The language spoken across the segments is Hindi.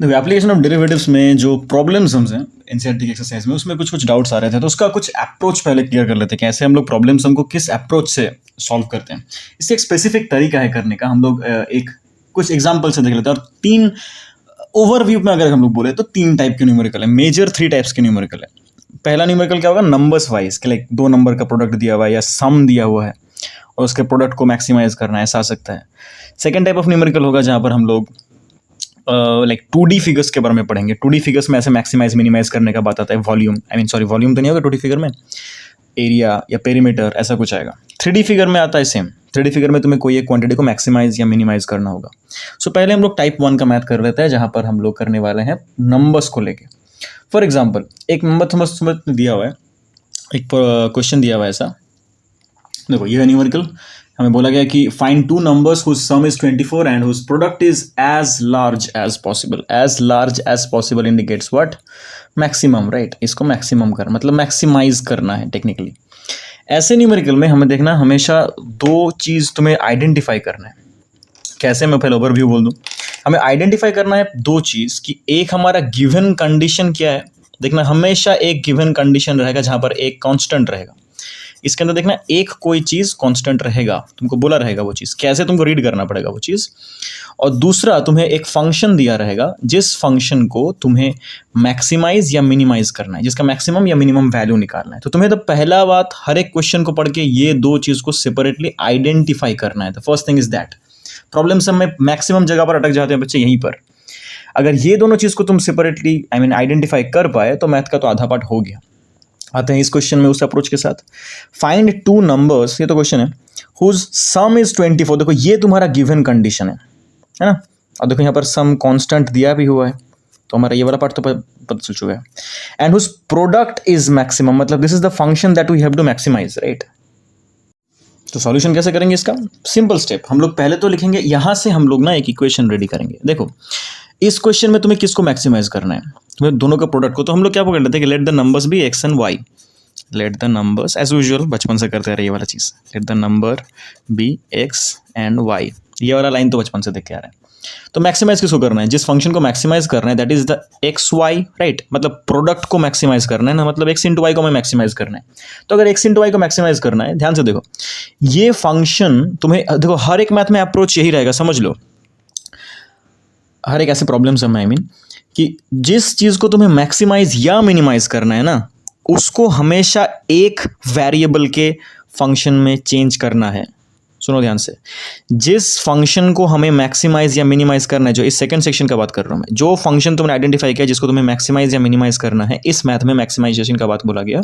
देखो एप्लीकेशन ऑफ डेरिवेटिव्स में जो प्रॉब्लम्स हमसे एनसीईआरटी की एक्सरसाइज में उसमें कुछ कुछ डाउट्स आ रहे थे, तो उसका कुछ अप्रोच पहले क्लियर कर लेते हैं, कैसे हम लोग प्रॉब्लम्स हमको किस अप्रोच से सॉल्व करते हैं। इससे एक स्पेसिफिक तरीका है करने का। हम लोग एक कुछ एग्जाम्पल से देख लेते हैं, और तीन ओवरव्यू में अगर हम लोग बोले तो तीन टाइप के न्यूमेरिकल है, मेजर थ्री टाइप्स के न्यूमेरिकल है। पहला न्यूमेरिकल क्या होगा, नंबर्स वाइज के, लाइक दो नंबर का प्रोडक्ट दिया हुआ है या सम दिया हुआ है और उसके प्रोडक्ट को मैक्सिमाइज करना है, ऐसा आ सकता है। सेकेंड टाइप ऑफ न्यूमेरिकल होगा जहाँ पर हम लोग लाइक 2D फिगर्स के बारे में पढ़ेंगे। 2D फिगर्स में ऐसे मैक्सिमाइज मिनिमाइज करने का बात आता है, वॉल्यूम वॉल्यूम तो नहीं होगा 2D फिगर में, एरिया या पेरीमीटर ऐसा कुछ आएगा। 3D फिगर में आता है सेम। 3D फिगर में तुम्हें कोई एक क्वांटिटी को मैक्सिमाइज या मिनिमाइज करना होगा। सो पहले हम लोग टाइप 1 का मैथ कर लेते हैं, जहाँ पर हम लोग करने वाले हैं नंबर्स को लेके। फॉर एग्जाम्पल एक नंबर समझ दिया हुआ है, एक क्वेश्चन दिया हुआ है ऐसा। देखो ये न्यूमेरिकल हमें बोला गया कि find two numbers whose sum is 24 and whose product is as large as possible. As large as possible indicates what, maximum, right. इसको मैक्सिमम कर मतलब मैक्सिमाइज करना है टेक्निकली। ऐसे न्यूमेरिकल में हमें देखना हमेशा दो चीज़ तुम्हें आइडेंटिफाई करना है। कैसे, मैं पहले ओवरव्यू बोल दूं। हमें आइडेंटिफाई करना है दो चीज़ कि एक हमारा गिवन कंडीशन क्या है। देखना हमेशा एक गिवन कंडीशन रहेगा जहाँ पर एक कांस्टेंट रहेगा। इसके अंदर देखना एक कोई चीज़ कांस्टेंट रहेगा, तुमको बोला रहेगा वो चीज़, कैसे तुमको रीड करना पड़ेगा वो चीज़। और दूसरा तुम्हें एक फंक्शन दिया रहेगा जिस फंक्शन को तुम्हें मैक्सिमाइज या मिनिमाइज करना है, जिसका मैक्सिमम या मिनिमम वैल्यू निकालना है। तो तुम्हें तो पहला बात हर एक क्वेश्चन को पढ़ के ये दो चीज़ को सेपरेटली आइडेंटिफाई करना है। The first thing is that. Problem सब में मैक्सिमम जगह पर अटक जाते हैं बच्चे यहीं पर। अगर ये दोनों चीज़ को तुम सेपरेटली आइडेंटिफाई कर पाए तो मैथ का तो आधा पार्ट हो गया। आते हैं इस क्वेश्चन में उस अप्रोच के साथ। फाइंड टू नंबर्स, ये तो क्वेश्चन है, हुज सम इज 24। देखो ये तुम्हारा गिवन कंडीशन है ना। और देखो यहाँ पर सम कांस्टेंट दिया भी हुआ है, तो हमारा ये वाला पार्ट तो पता चल चुका है। And whose product is maximum, मतलब this is the function that we have to maximize, right. तो सॉल्यूशन कैसे करेंगे इसका? Simple step. हम लोग पहले तो लिखेंगे, यहाँ से हम लोग ना एक इक्वेशन रेडी करेंगे। देखो इस क्वेश्चन में तुम्हें किसको मैक्सिमाइज करना है, तुम्हें दोनों का प्रोडक्ट को। तो हम लोग क्या कर लेते हैं कि let the numbers be X and Y. Let the numbers as usual बचपन से करते रहे ये वाला चीज़, let the number be X and Y. ये वाला लाइन तो बचपन से देख के आ रहा है। तो मैक्सिमाइज किसको करना है, जिस फंक्शन को मैक्सिमाइज करना है that is the X Y, right. मतलब प्रोडक्ट को मैक्सिमाइज करना है ना, मतलब एक्स इंटू वाई को हमें मैक्सिमाइज करना है। तो अगर एक्स इंटू वाई को मैक्सिमाइज करना है, ध्यान से देखो ये फंक्शन तुम्हें, देखो हर एक मैथ में अप्रोच यही रहेगा, समझ लो। हर एक ऐसे प्रॉब्लम्स में कि जिस चीज़ को तुम्हें मैक्सिमाइज या मिनिमाइज करना है ना, उसको हमेशा एक वेरिएबल के फंक्शन में चेंज करना है। सुनो ध्यान से, जिस फंक्शन को हमें मैक्सिमाइज या मिनिमाइज करना है, जो इस सेकंड सेक्शन का बात कर रहा हूँ मैं, जो फंक्शन तुमने आइडेंटिफाई किया जिसको तुम्हें मैक्सिमाइज या मिनिमाइज करना है, इस मैथ में मैक्सिमाइजेशन का बात बोला गया,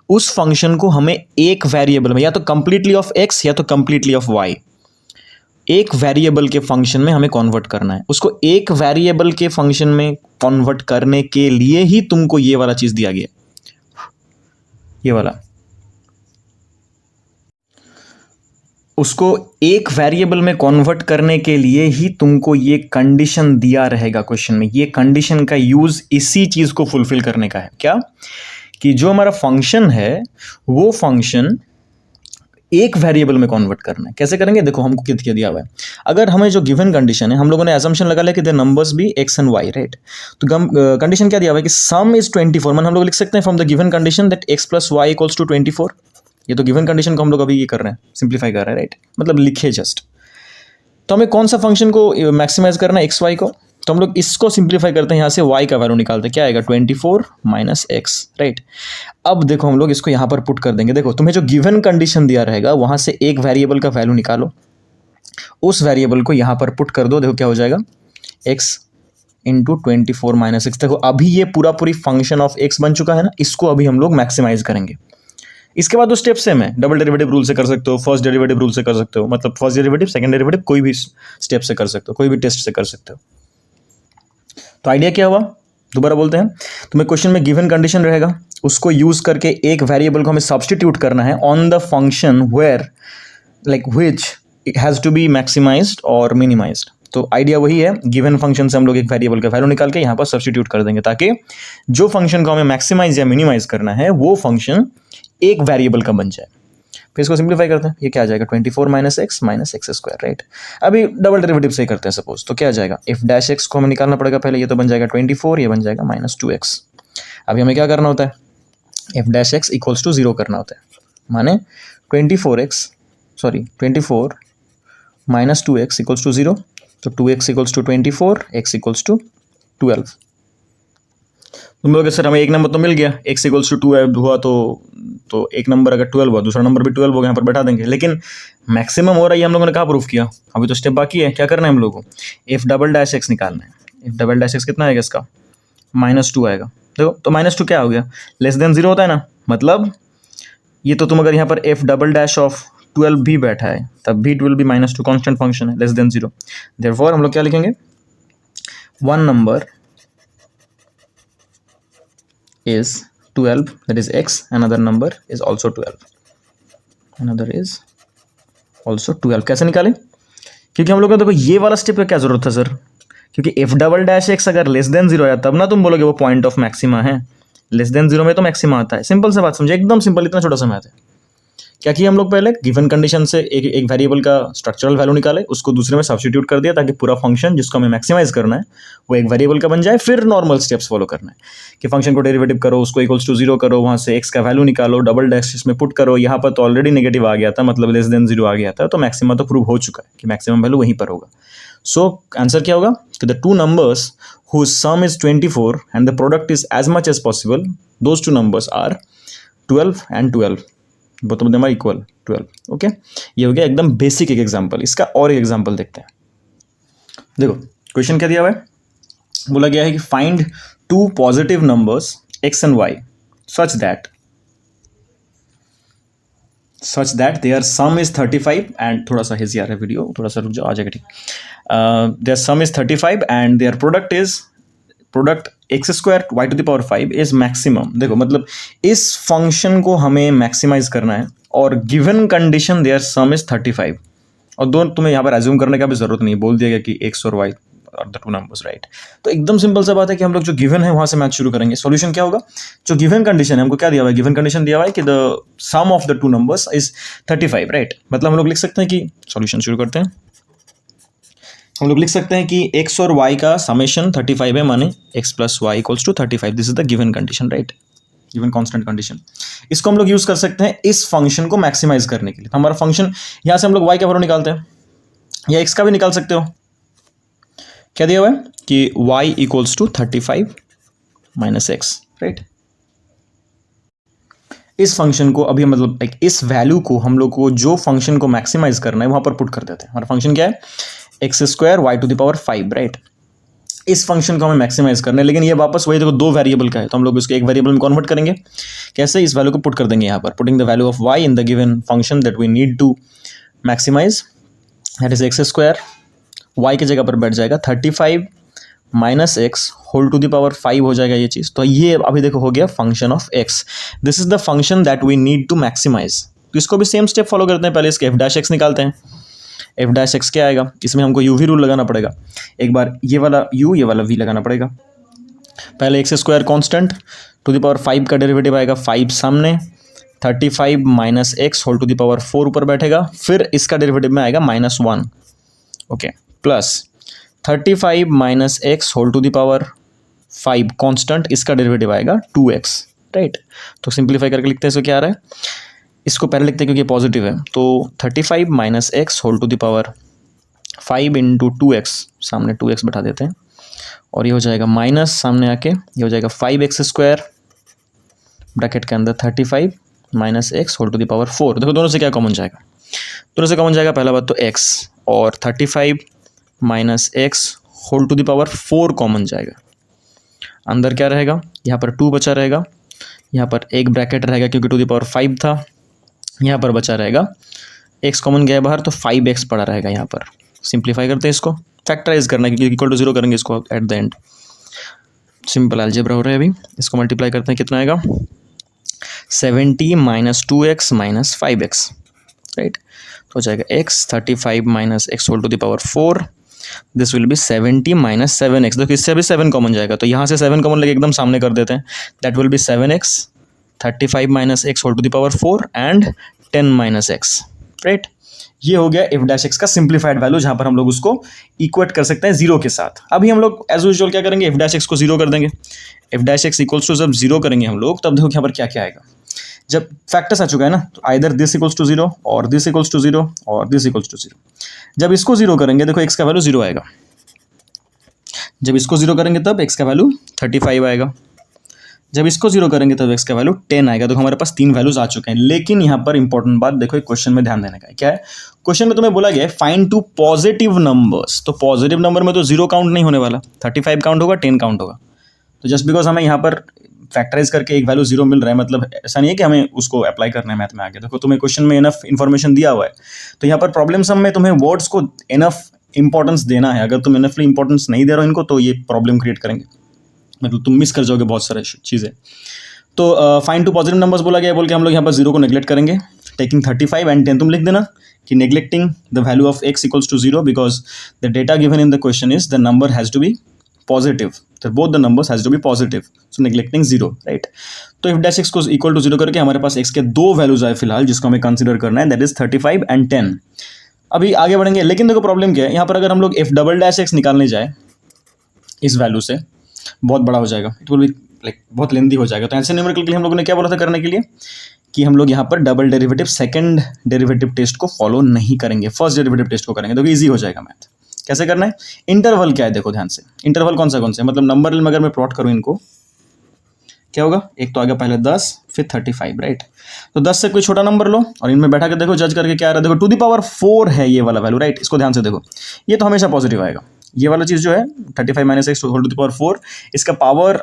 उस फंक्शन को हमें एक वेरिएबल में, या तो कंप्लीटली ऑफ एक्स या तो कंप्लीटली ऑफ वाई, एक वेरिएबल के फंक्शन में हमें कन्वर्ट करना है। उसको एक वेरिएबल के फंक्शन में कन्वर्ट करने के लिए ही तुमको ये वाला चीज दिया गया, ये वाला। उसको एक वेरिएबल में कन्वर्ट करने के लिए ही तुमको ये कंडीशन दिया रहेगा क्वेश्चन में। ये कंडीशन का यूज इसी चीज को फुलफिल करने का है। क्या? कि जो हमारा फंक्शन है वो फंक्शन एक वेरिएबल में कन्वर्ट करना है। कैसे करेंगे? देखो हमको क्या दिया हुआ है। अगर हमें जो गिवन कंडीशन है, हम लोगों ने असम्पशन लगा लिया कि द नंबर्स भी एक्स एंड वाई, राइट। तो कंडीशन क्या दिया हुआ है कि सम इज 24। मतलब हम लोग लिख सकते हैं from the given condition that X plus Y equals to 24। ये तो गिवन कंडीशन को हम लोग अभी ये कर रहे हैं, सिंप्लीफाई कर रहे हैं, राइट। मतलब लिखे जस्ट। तो हमें कौन सा फंक्शन को मैक्सिमाइज करना है? एक्स वाई को। तो हम लोग इसको सिंप्लीफाई करते हैं, यहाँ से y का वैल्यू निकालते हैं, क्या आएगा? 24 माइनस एक्स, राइट। अब देखो हम लोग इसको यहाँ पर पुट कर देंगे। देखो तुम्हें जो गिवन कंडीशन दिया रहेगा वहाँ से एक वेरिएबल का वैल्यू निकालो, उस वेरिएबल को यहाँ पर पुट कर दो। देखो क्या हो जाएगा, x इंटू 24 माइनस एक्स। देखो अभी ये पूरी फंक्शन ऑफ x बन चुका है ना, इसको अभी हम लोग मैक्सिमाइज करेंगे। इसके बाद तो स्टेप सेम है, डबल डेरिवेटिव रूल से कर सकते हो, फर्स्ट डेरिवेटिव रूल से कर सकते हो, मतलब फर्स्ट डेरिवेटिव सेकंड डेरिवेटिव कोई भी स्टेप से कर सकते हो, कोई भी टेस्ट से कर सकते हो। तो आइडिया क्या हुआ, दोबारा बोलते हैं। तुम्हें क्वेश्चन में गिवन कंडीशन रहेगा, उसको यूज करके एक वेरिएबल को हमें सब्स्टिट्यूट करना है on the function where like which it has to be maximised और मिनिमाइज्ड। तो आइडिया वही है, गिवन फंक्शन से हम लोग एक वेरिएबल का वैल्यू निकाल के यहाँ पर सब्स्टिट्यूट कर देंगे, ताकि जो फंक्शन को हमें मैक्सिमाइज या मिनिमाइज करना है वो फंक्शन एक वेरिएबल का बन जाए। फिर इसको सिंप्लीफाई करते हैं, ये क्या आ जाएगा 24 माइनस एक्स स्क्वायर, राइट। अभी डबल डेरिवेटिव से ही करते हैं सपोज, तो क्या आ जाएगा एफ डैश एक्स को हमें निकालना पड़ेगा पहले, ये तो बन जाएगा 24, ये बन जाएगा माइनस 2x। अभी हमें क्या करना होता है, F dash x equals to 0 करना होता है, माने 24 माइनस 2x इक्वल्स टू 0, तो 2x equals to 24, x equals to 12। तुम लोग सर हमें एक नंबर तो मिल गया, x इक्वल्स टू 2 हुआ तो एक नंबर अगर 12 हुआ दूसरा नंबर भी 12 हो गया, यहाँ पर बैठा देंगे। लेकिन मैक्सिमम हो रहा है हम लोगों ने कहाँ प्रूफ किया, अभी तो स्टेप बाकी है। क्या करना है हम लोगों को, एफ डबल डैश एक्स निकालना है। एफ डबल डैश एक्स कितना आएगा इसका, -2 आएगा। देखो तो -2 क्या हो गया, लेस देन 0 होता है ना, मतलब ये तो तुम अगर यहाँ पर एफ डबल डैश ऑफ 12 भी बैठा है तब भी 12 भी -2 कांस्टेंट फंक्शन है, लेस देन 0। देयरफॉर हम लोग क्या लिखेंगे, one number is 12, that is x, another number is also 12, another is also 12। कैसे निकालें, क्योंकि हम लोग को देखो ये वाला स्टेप का क्या जरूरत था सर, क्योंकि एफ डबल डैश एक्स अगर लेस देन 0 आया तब ना तुम बोलोगे वो पॉइंट ऑफ मैक्सिमा है, लेस देन 0 में तो मैक्सिमा आता है। सिंपल सा बात समझे, एकदम सिंपल, इतना छोटा सा मैथ है। क्या किया हम लोग, पहले गिवन कंडीशन से एक वेरिएबल का स्ट्रक्चरल वैल्यू निकाले, उसको दूसरे में सब्स्टिट्यूट कर दिया ताकि पूरा फंक्शन जिसको हमें मैक्सिमाइज करना है वो एक वेरिएबल का बन जाए। फिर नॉर्मल स्टेप्स फॉलो करना है कि फंक्शन को डेरिवेटिव करो, उसको इक्वल्स टू 0 करो, वहाँ से एक्स का वैल्यू निकालो, डबल डैश इसमें पुट करो। यहाँ पर तो ऑलरेडी नेगेटिव आ गया था, मतलब लेस देन 0 आ गया था, तो मैक्सिमा तो प्रूव हो चुका है कि मैक्सिमम वैल्यू वहीं पर होगा। सो आंसर क्या होगा कि the two numbers whose sum is 24 and the product is as much as possible, those two numbers are 12 and 12, both of them are equal 12। Okay, ये हो गया एकदम बेसिक एक एग्जांपल। इसका और एक एग्जांपल देखते हैं। देखो क्वेश्चन क्या दिया हुआ है, बोला गया है कि find two positive numbers x and y such that their sum is 35 and थोड़ा सा हेजी आ रहा है वीडियो, थोड़ा सा रुक जाओ, आ जाएगा ठीक। their sum is 35 and their product x square y to the power 5 is maximum. देखो मतलब इस फंक्शन को हमें मैक्सिमाइज करना है और given condition their sum is 35, और दोनों तुम्हें यहाँ पर एज्यूम करने का भी जरूरत नहीं, बोल दिया गया कि x और y are the two numbers, right. तो एकदम सिंपल सा बात है कि हम लोग जो गिवन है वहां से मैच शुरू करेंगे। सॉल्यूशन क्या होगा, जो गिवन कंडीशन है, हमको क्या दिया हुआ है, गिवन कंडीशन दिया हुआ है कि the sum of the two numbers is 35, right. मतलब हम लोग लिख सकते हैं कि सॉल्यूशन शुरू करते हैं, हम लोग लिख सकते हैं कि x और y का समेशन 35 है, माने x plus Y equals to 35। This is the given condition, right, given constant condition. इसको हम लोग यूज कर सकते हैं इस फंक्शन को मैक्सिमाइज करने के लिए। तो हमारा फंक्शन यहाँ से हम लोग y का वैल्यू निकालते हैं या x का भी निकाल सकते हो। क्या दिया हुआ है कि y equals to 35 minus x, right. इस फंक्शन को अभी मतलब लाइक इस वैल्यू को हम लोग को जो फंक्शन को मैक्सिमाइज करना है वहां पर पुट कर देते हैं। हमारा फंक्शन क्या है, X square Y to the power 5, right. इस फंक्शन को हमें मैक्सिमाइज करना है, लेकिन ये वापस वही देखो दो वेरिएबल का है, तो हम लोग इसको एक वेरिएबल में कन्वर्ट करेंगे। कैसे, इस वैल्यू को पुट कर देंगे यहाँ पर, putting the value of y in the given function that we need to maximise, that is X square, y की जगह पर बैठ जाएगा 35 minus x whole to the power 5 हो जाएगा ये चीज़। तो ये अभी देखो हो गया function of x, this is the function that we need to maximise. तो इसको भी सेम स्टेप फॉलो करते हैं, पहले इसके एफ डैश एक्स निकालते हैं। एफ डैश एक्स क्या आएगा, इसमें हमको यू वी रूल लगाना पड़ेगा, एक बार ये वाला u ये वाला v लगाना पड़ेगा। पहले X square constant to the power 5 का डेरिवेटिव आएगा, 5 सामने, 35 minus x whole to the power 4 ऊपर बैठेगा, फिर इसका डेरिवेटिव में आएगा -1, okay, plus 35 minus x whole to the power 5 constant, इसका डेरिवेटिव आएगा 2x, राइट। तो सिंप्लीफाई करके लिखते हैं, इसको क्या आ रहा है, इसको पहले लिखते हैं क्योंकि पॉजिटिव है, तो 35 minus x whole to the power 5 into 2x, सामने 2x बैठा देते हैं, और ये हो जाएगा माइनस सामने आके ये हो जाएगा 5x स्क्वायर ब्रैकेट के अंदर 35 minus x whole to the power 4। देखो दोनों से क्या कॉमन जाएगा, दोनों से कॉमन जाएगा, पहला बात तो x और 35 minus x whole to the power 4 common जाएगा। अंदर क्या रहेगा, यहाँ पर 2 बचा रहेगा, यहाँ पर एक ब्रैकेट रहेगा क्योंकि टू द पावर 5 था, यहाँ पर बचा रहेगा x कॉमन गया बाहर तो 5x पड़ा रहेगा यहाँ पर। सिंप्लीफाई करते हैं, इसको फैक्टराइज करना है क्योंकि इक्वल टू 0 करेंगे इसको at the end. Simple algebra हो रहा है अभी, इसको मल्टीप्लाई करते हैं, कितना आएगा 70 minus 2x minus 5x, right. तो हो जाएगा x 35 minus x whole to the power 4, this will be 70 minus 7x। देखो इससे अभी 7 कॉमन जाएगा, तो यहाँ से 7 कॉमन लेके एकदम सामने कर देते हैं, that will be 7x 35 minus x whole to the power 4 and 10 minus x, right. ये हो गया एफ डैश एक्स का सिंप्लीफाइड वैल्यू, जहां पर हम लोग उसको इक्वेट कर सकते हैं जीरो के साथ। अभी हम लोग एज यूजुअल क्या करेंगे, एफ डैश एक्स को जीरो कर देंगे। F dash x equals to जब जीरो करेंगे हम लोग, तब देखो यहाँ पर क्या क्या आएगा। जब फैक्टर्स आ चुका है ना, तो either this equals to zero और दिस इक्वल्स टू जीरो और दिस इक्वल्स टू जीरो। जब इसको जीरो करेंगे देखो एक्स का वैल्यू जीरो आएगा। जब इसको जीरो करेंगे तब एक्स का वैल्यू 35 आएगा। जब इसको जीरो करेंगे तब एक्स का वैल्यू 10 आएगा। तो हमारे पास तीन वैल्यूज आ चुके हैं। लेकिन यहाँ पर इंपॉर्टेंट बात देखो, एक क्वेश्चन में ध्यान देने का है। क्या है क्वेश्चन में? तुम्हें बोला गया है फाइंड टू पॉजिटिव नंबर्स। तो पॉजिटिव नंबर में तो जीरो काउंट नहीं होने वाला, 35 काउंट होगा, 10 काउंट होगा। तो जस्ट बिकॉज हमें यहाँ पर फैक्टराइज करके एक वैल्यू जीरो मिल रहा है, मतलब ऐसा नहीं है कि हमें उसको अप्लाई करना है मैथ में आगे। देखो तुम्हें क्वेश्चन में इनफ इन्फॉर्मेशन दिया हुआ है, तो यहाँ पर प्रॉब्लम सम में तुम्हें वर्ड्स को इनफ इंपॉर्टेंस देना है। अगर तुम इनफली इंपॉर्टेंस नहीं दे रहे हो इनको, तो ये प्रॉब्लम क्रिएट करेंगे, मतलब तुम मिस कर जाओगे बहुत सारे चीज़ें। तो फाइंड टू पॉजिटिव नंबर्स बोला गया, बोल के हम लोग यहाँ पर जीरो को नेग्लेक्ट करेंगे, टेकिंग 35 एंड 10। तुम लिख देना कि neglecting the value of X equals to zero because the data given in the question is the number has to be positive, तो both the numbers has to be positive, so neglecting zero, right. तो इफ डैश एक्स को इक्वल टू जीरो करके हमारे पास एक्स के दो वैल्यूज आए फिलहाल, जिसको हमें कंसिडर करना है, दैट इज 35 एंड 10। अभी आगे बढ़ेंगे, लेकिन देखो प्रॉब्लम क्या है यहाँ पर, अगर हम लोग एफ डबल डैश एक्स निकालने जाए इस वैल्यू से, बहुत बड़ा हो जाएगा, इट विल बी लाइक बहुत लेंदी हो जाएगा। तो ऐसे न्यूमेरिकल के लिए हम लोगों ने क्या बोला था करने के लिए, कि हम लोग यहाँ पर double derivative second derivative test को फॉलो नहीं करेंगे, फर्स्ट डेरिवेटिव टेस्ट को करेंगे, तो ईजी हो जाएगा मैथ। कैसे करना है? इंटरवल क्या है देखो ध्यान से, इंटरवल कौन सा मतलब नंबर में अगर मैं प्लॉट करूँ इनको, क्या होगा, एक तो आ गया पहले 10 फिर 35, राइट। तो 10 से कोई छोटा नंबर लो और इनमें बैठा के देखो, जज करके क्या आ रहा है। देखो टू द पावर 4 है ये वाला वैल्यू, राइट। इसको ध्यान से देखो, ये तो हमेशा पॉजिटिव आएगा। ये वाला चीज़ जो है 35 minus x whole to the power 4, इसका पावर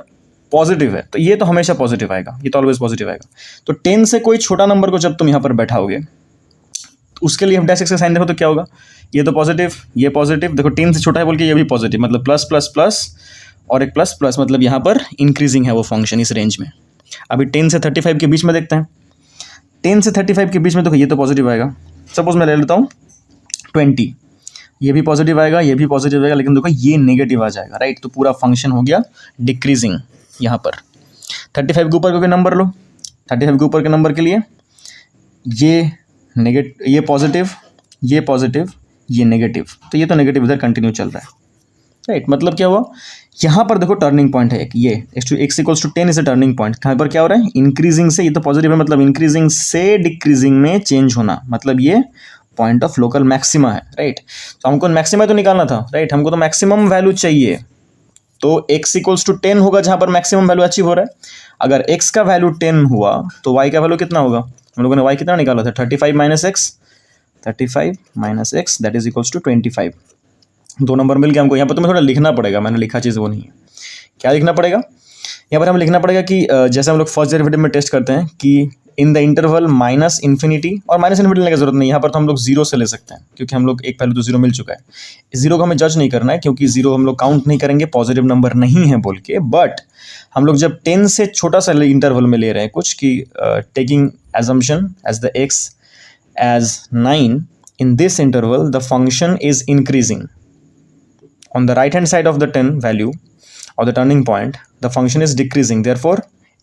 पॉजिटिव है, तो ये तो हमेशा पॉजिटिव आएगा, ये तो ऑलवेज पॉजिटिव आएगा। तो 10 से कोई छोटा नंबर को जब तुम यहाँ पर बैठाओगे, तो उसके लिए हम डैश एक्स का साइन देखो तो क्या होगा, ये तो पॉजिटिव, ये पॉजिटिव, देखो 10 से छोटा है बोल के ये भी पॉजिटिव, मतलब प्लस प्लस प्लस और एक प्लस प्लस, मतलब यहाँ पर इंक्रीजिंग है वो फंक्शन इस रेंज में। अभी 10 से 35 के बीच में देखते हैं, 10 से 35 के बीच में देखो ये तो पॉजिटिव आएगा। सपोज मैं ले लेता हूँ 20, ये भी पॉजिटिव आएगा, ये भी पॉजिटिव आएगा, लेकिन देखो ये नेगेटिव आ जाएगा, राइट। तो पूरा फंक्शन हो गया डिक्रीजिंग। यहाँ पर 35 के ऊपर कोई नंबर लो, 35 के ऊपर के नंबर के लिए ये ये पॉजिटिव, ये पॉजिटिव, ये नेगेटिव, तो ये तो नेगेटिव इधर कंटिन्यू चल रहा है, राइट। मतलब क्या हुआ, यहाँ पर देखो टर्निंग पॉइंट है एक, ये x equals to 10 is a turning point. कहाँ पर क्या हो रहा है, इंक्रीजिंग से, ये तो पॉजिटिव है, मतलब इंक्रीजिंग से डिक्रीजिंग में चेंज होना, मतलब ये पॉइंट ऑफ लोकल मैक्सिमा है, राइट। तो हमको मैक्सिमा तो निकालना था, राइट, हमको तो मैक्सिमम वैल्यू चाहिए। तो x इक्वल्स टू 10 होगा जहाँ पर मैक्सिमम वैल्यू अचीव हो रहा है। अगर x का वैल्यू 10 हुआ तो y का वैल्यू कितना होगा, हम लोगों ने y कितना निकाला था, 35 minus x, 35 minus x that is equals to 25। दो नंबर मिल गया हमको। यहाँ पर तुम्हें थोड़ा लिखना पड़ेगा, मैंने लिखा चीज़ वो नहीं है। क्या लिखना पड़ेगा यहाँ पर, हमें लिखना पड़ेगा कि जैसे हम लोग फर्स्ट डेरिवेटिव में टेस्ट करते हैं कि in the interval minus infinity, और माइनस इन्फिनिटी लेने की जरूरत नहीं, यहाँ पर तो हम लोग जीरो से ले सकते हैं, क्योंकि हम लोग एक पहले तो जीरो मिल चुका है। इस जीरो को हमें जज नहीं करना है, क्योंकि जीरो हम लोग काउंट नहीं करेंगे, पॉजिटिव नंबर नहीं है बोल के। बट हम लोग जब 10 से छोटा सा इंटरवल में ले रहे हैं कुछ, कि taking assumption as the x as 9, in this interval the function is increasing on the right hand side of the 10 value or the turning point, the function is decreasing, therefore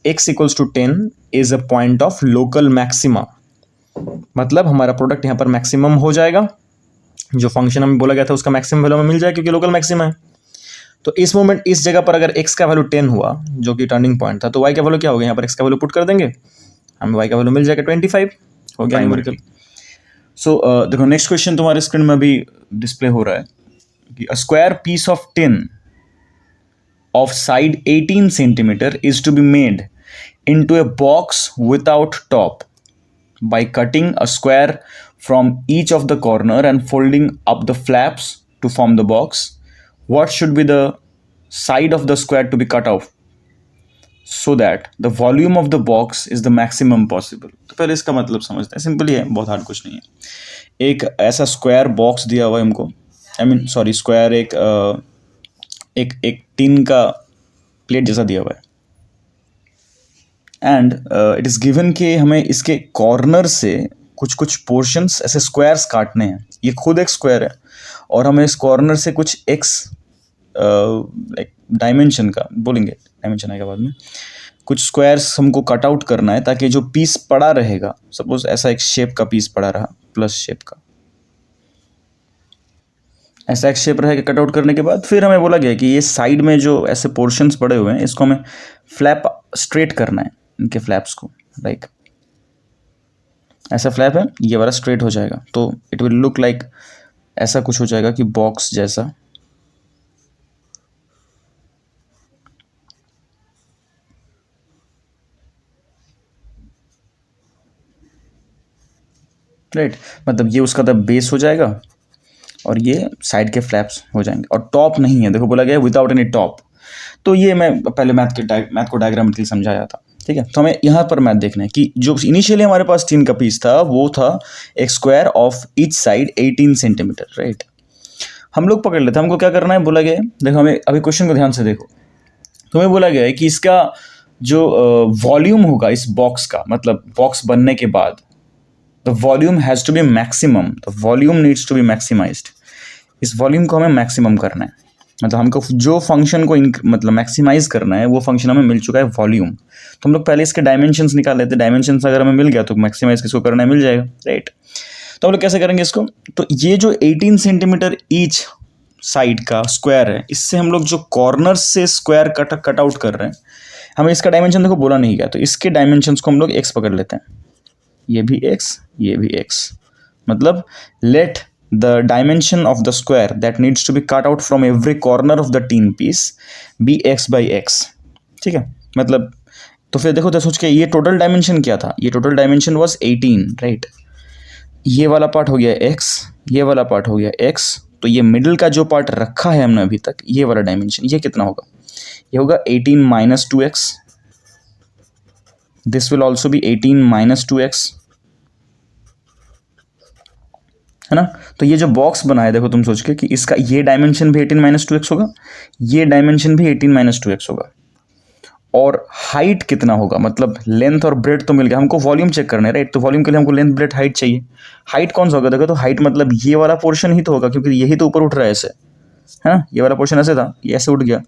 x equals to 10 is a point of local maxima। मतलब हमारा प्रोडक्ट यहाँ पर मैक्सिमम हो जाएगा, जो फंक्शन हमें बोला गया था उसका मैक्सिमम वैल्यू हमें मिल जाए, क्योंकि लोकल मैक्सिमा है। तो इस मोमेंट इस जगह पर अगर x का वैल्यू 10 हुआ, जो कि टर्निंग पॉइंट था, तो y का वैल्यू क्या होगा, यहाँ पर x का वैल्यू पुट कर देंगे, हमें y का वैल्यू मिल जाएगा 25, हो गया न्यूमेरिकल। सो देखो नेक्स्ट क्वेश्चन तुम्हारे स्क्रीन में अभी डिस्प्ले हो रहा है कि a square piece of tin of side 18 centimeter is to be made into a box without top by cutting a square from each of the corner and folding up the flaps to form the box. What should be the side of the square to be cut off so that the volume of the box is the maximum possible? तो पहले इसका मतलब समझते हैं, सिंपल ही है, बहुत हार्ड कुछ नहीं है। एक ऐसा स्क्वायर बॉक्स दिया हुआ है हमको, स्क्वायर एक टिन का प्लेट जैसा दिया हुआ है, एंड इट इज़ गिवन कि हमें इसके कॉर्नर से कुछ कुछ पोर्शंस ऐसे स्क्वायर्स काटने हैं। ये खुद एक स्क्वायर है और हमें इस कॉर्नर से कुछ एक्स डायमेंशन का, बोलेंगे डायमेंशन आएगा बाद में, कुछ स्क्वायर्स हमको कट आउट करना है ताकि जो पीस पड़ा रहेगा, सपोज ऐसा एक शेप का पीस पड़ा रहा, प्लस शेप का ऐसा एक शेप रहेगा। कट आउट करने के बाद फिर हमें बोला गया कि ये साइड में जो ऐसे पोर्शंस पड़े हुए हैं इसको हमें फ्लैप स्ट्रेट करना है, इनके फ्लैप्स को, लाइक ऐसा फ्लैप है, ये वाला स्ट्रेट हो जाएगा तो इट विल लुक लाइक ऐसा कुछ हो जाएगा कि बॉक्स जैसा। राइट, मतलब ये उसका द बेस हो जाएगा और ये साइड के फ्लैप्स हो जाएंगे। और टॉप नहीं है, देखो बोला गया विदाउट एनी टॉप। तो ये मैं पहले मैथ को डायग्रामेटिकली समझाया था, ठीक है। तो हमें यहाँ पर मैथ देखना है कि जो इनिशियली हमारे पास टीन का पीस था वो था एक square of each side 18 centimetre, right. हम लोग पकड़ लेते हैं, हमको क्या करना है, बोला गया है, देखो हमें अभी क्वेश्चन को ध्यान से देखो। तो हमें बोला गया है कि इसका जो वॉल्यूम होगा इस बॉक्स का, मतलब बॉक्स बनने के बाद the volume has to be maximum, the volume needs to be maximized. इस वॉल्यूम को हमें मैक्सिमम करना है, मतलब हमको जो फंक्शन को मतलब मैक्सिमाइज करना है वो फंक्शन हमें मिल चुका है वॉल्यूम। तो हम लोग पहले इसके डायमेंशंस निकाल लेते हैं, डायमेंशंस अगर हमें मिल गया तो मैक्सिमाइज किसको करना है, मिल जाएगा, राइट। तो हम लोग कैसे करेंगे इसको, तो ये जो 18 सेंटीमीटर ईच साइड का स्क्वायर है, इससे हम लोग जो कॉर्नर से स्क्वायर कट आउट कर रहे हैं, हमें इसका डायमेंशन देखो बोला नहीं गया, तो इसके डायमेंशंस को हम लोग एक्स पकड़ लेते हैं, ये भी एक्स, ये भी एक्स, मतलब late the dimension of the square that needs to be cut out from every corner of the tin piece be x by x, ठीक है। मतलब तो फिर देखो तो सोच के ये टोटल डायमेंशन क्या था, ये टोटल डायमेंशन वाज 18, राइट। ये वाला पार्ट हो गया x, ये वाला पार्ट हो गया x, तो ये मिडिल का जो पार्ट रखा है हमने अभी तक, ये वाला डायमेंशन ये कितना होगा, ये होगा 18 minus 2x, this will also be 18 minus 2x, है ना। तो ये जो बॉक्स बना है देखो तुम सोच के कि इसका ये डायमेंशन भी 18 माइनस 2x होगा, ये डायमेंशन भी 18 माइनस 2x होगा, और हाइट कितना होगा, मतलब लेंथ और ब्रेड तो मिल गया, हमको वॉल्यूम चेक करना है, राइट। तो वॉल्यूम के लिए हमको लेंथ ब्रेड हाइट चाहिए। हाइट कौन सा होगा, देखो तो हाइट मतलब ये वाला पोर्शन ही तो होगा, क्योंकि यही तो ऊपर उठ रहा है ऐसे, है ना। ये वाला पोर्शन ऐसे था, ये ऐसे उठ गया,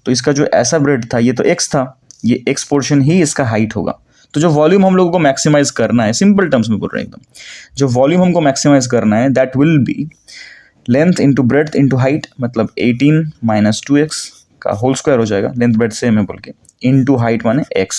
तो इसका जो ऐसा ब्रेड था ये तो एक्स था, ये एक्स पोर्शन ही इसका हाइट होगा। तो जो वॉल्यूम हम लोगों को मैक्सिमाइज करना है, सिंपल टर्म्स में बोल रहे हैं एकदम, जो वॉल्यूम हमको मैक्सिमाइज करना है that will B length into breadth into height, मतलब 18 माइनस 2x का होल स्क्वायर हो जाएगा, लेंथ ब्रेड्थ सेम है बोल के, इंटू हाइट माने x।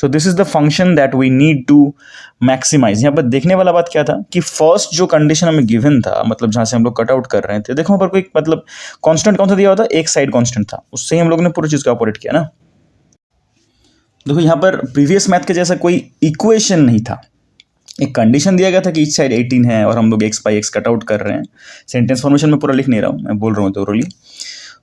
So this is the function that we need to maximize. यहाँ पर देखने वाला बात क्या था कि फर्स्ट जो कंडीशन हमें गिवन था, मतलब जहाँ से हम लोग कट आउट कर रहे थे, देखो वहाँ पर कोई मतलब कांस्टेंट कौन सा दिया हुआ था, एक साइड कांस्टेंट था, उससे ही हम लोग ने पूरी चीज़ का ऑपरेट किया ना। देखो यहाँ पर प्रीवियस मैथ के जैसा कोई इक्वेशन नहीं था, एक कंडीशन दिया गया था कि ईच साइड 18 है और हम लोग x by x cut out कर रहे हैं। सेंटेंस फॉर्मेशन में पूरा लिख नहीं रहा हूँ, मैं बोल रहा हूँ थोरोली।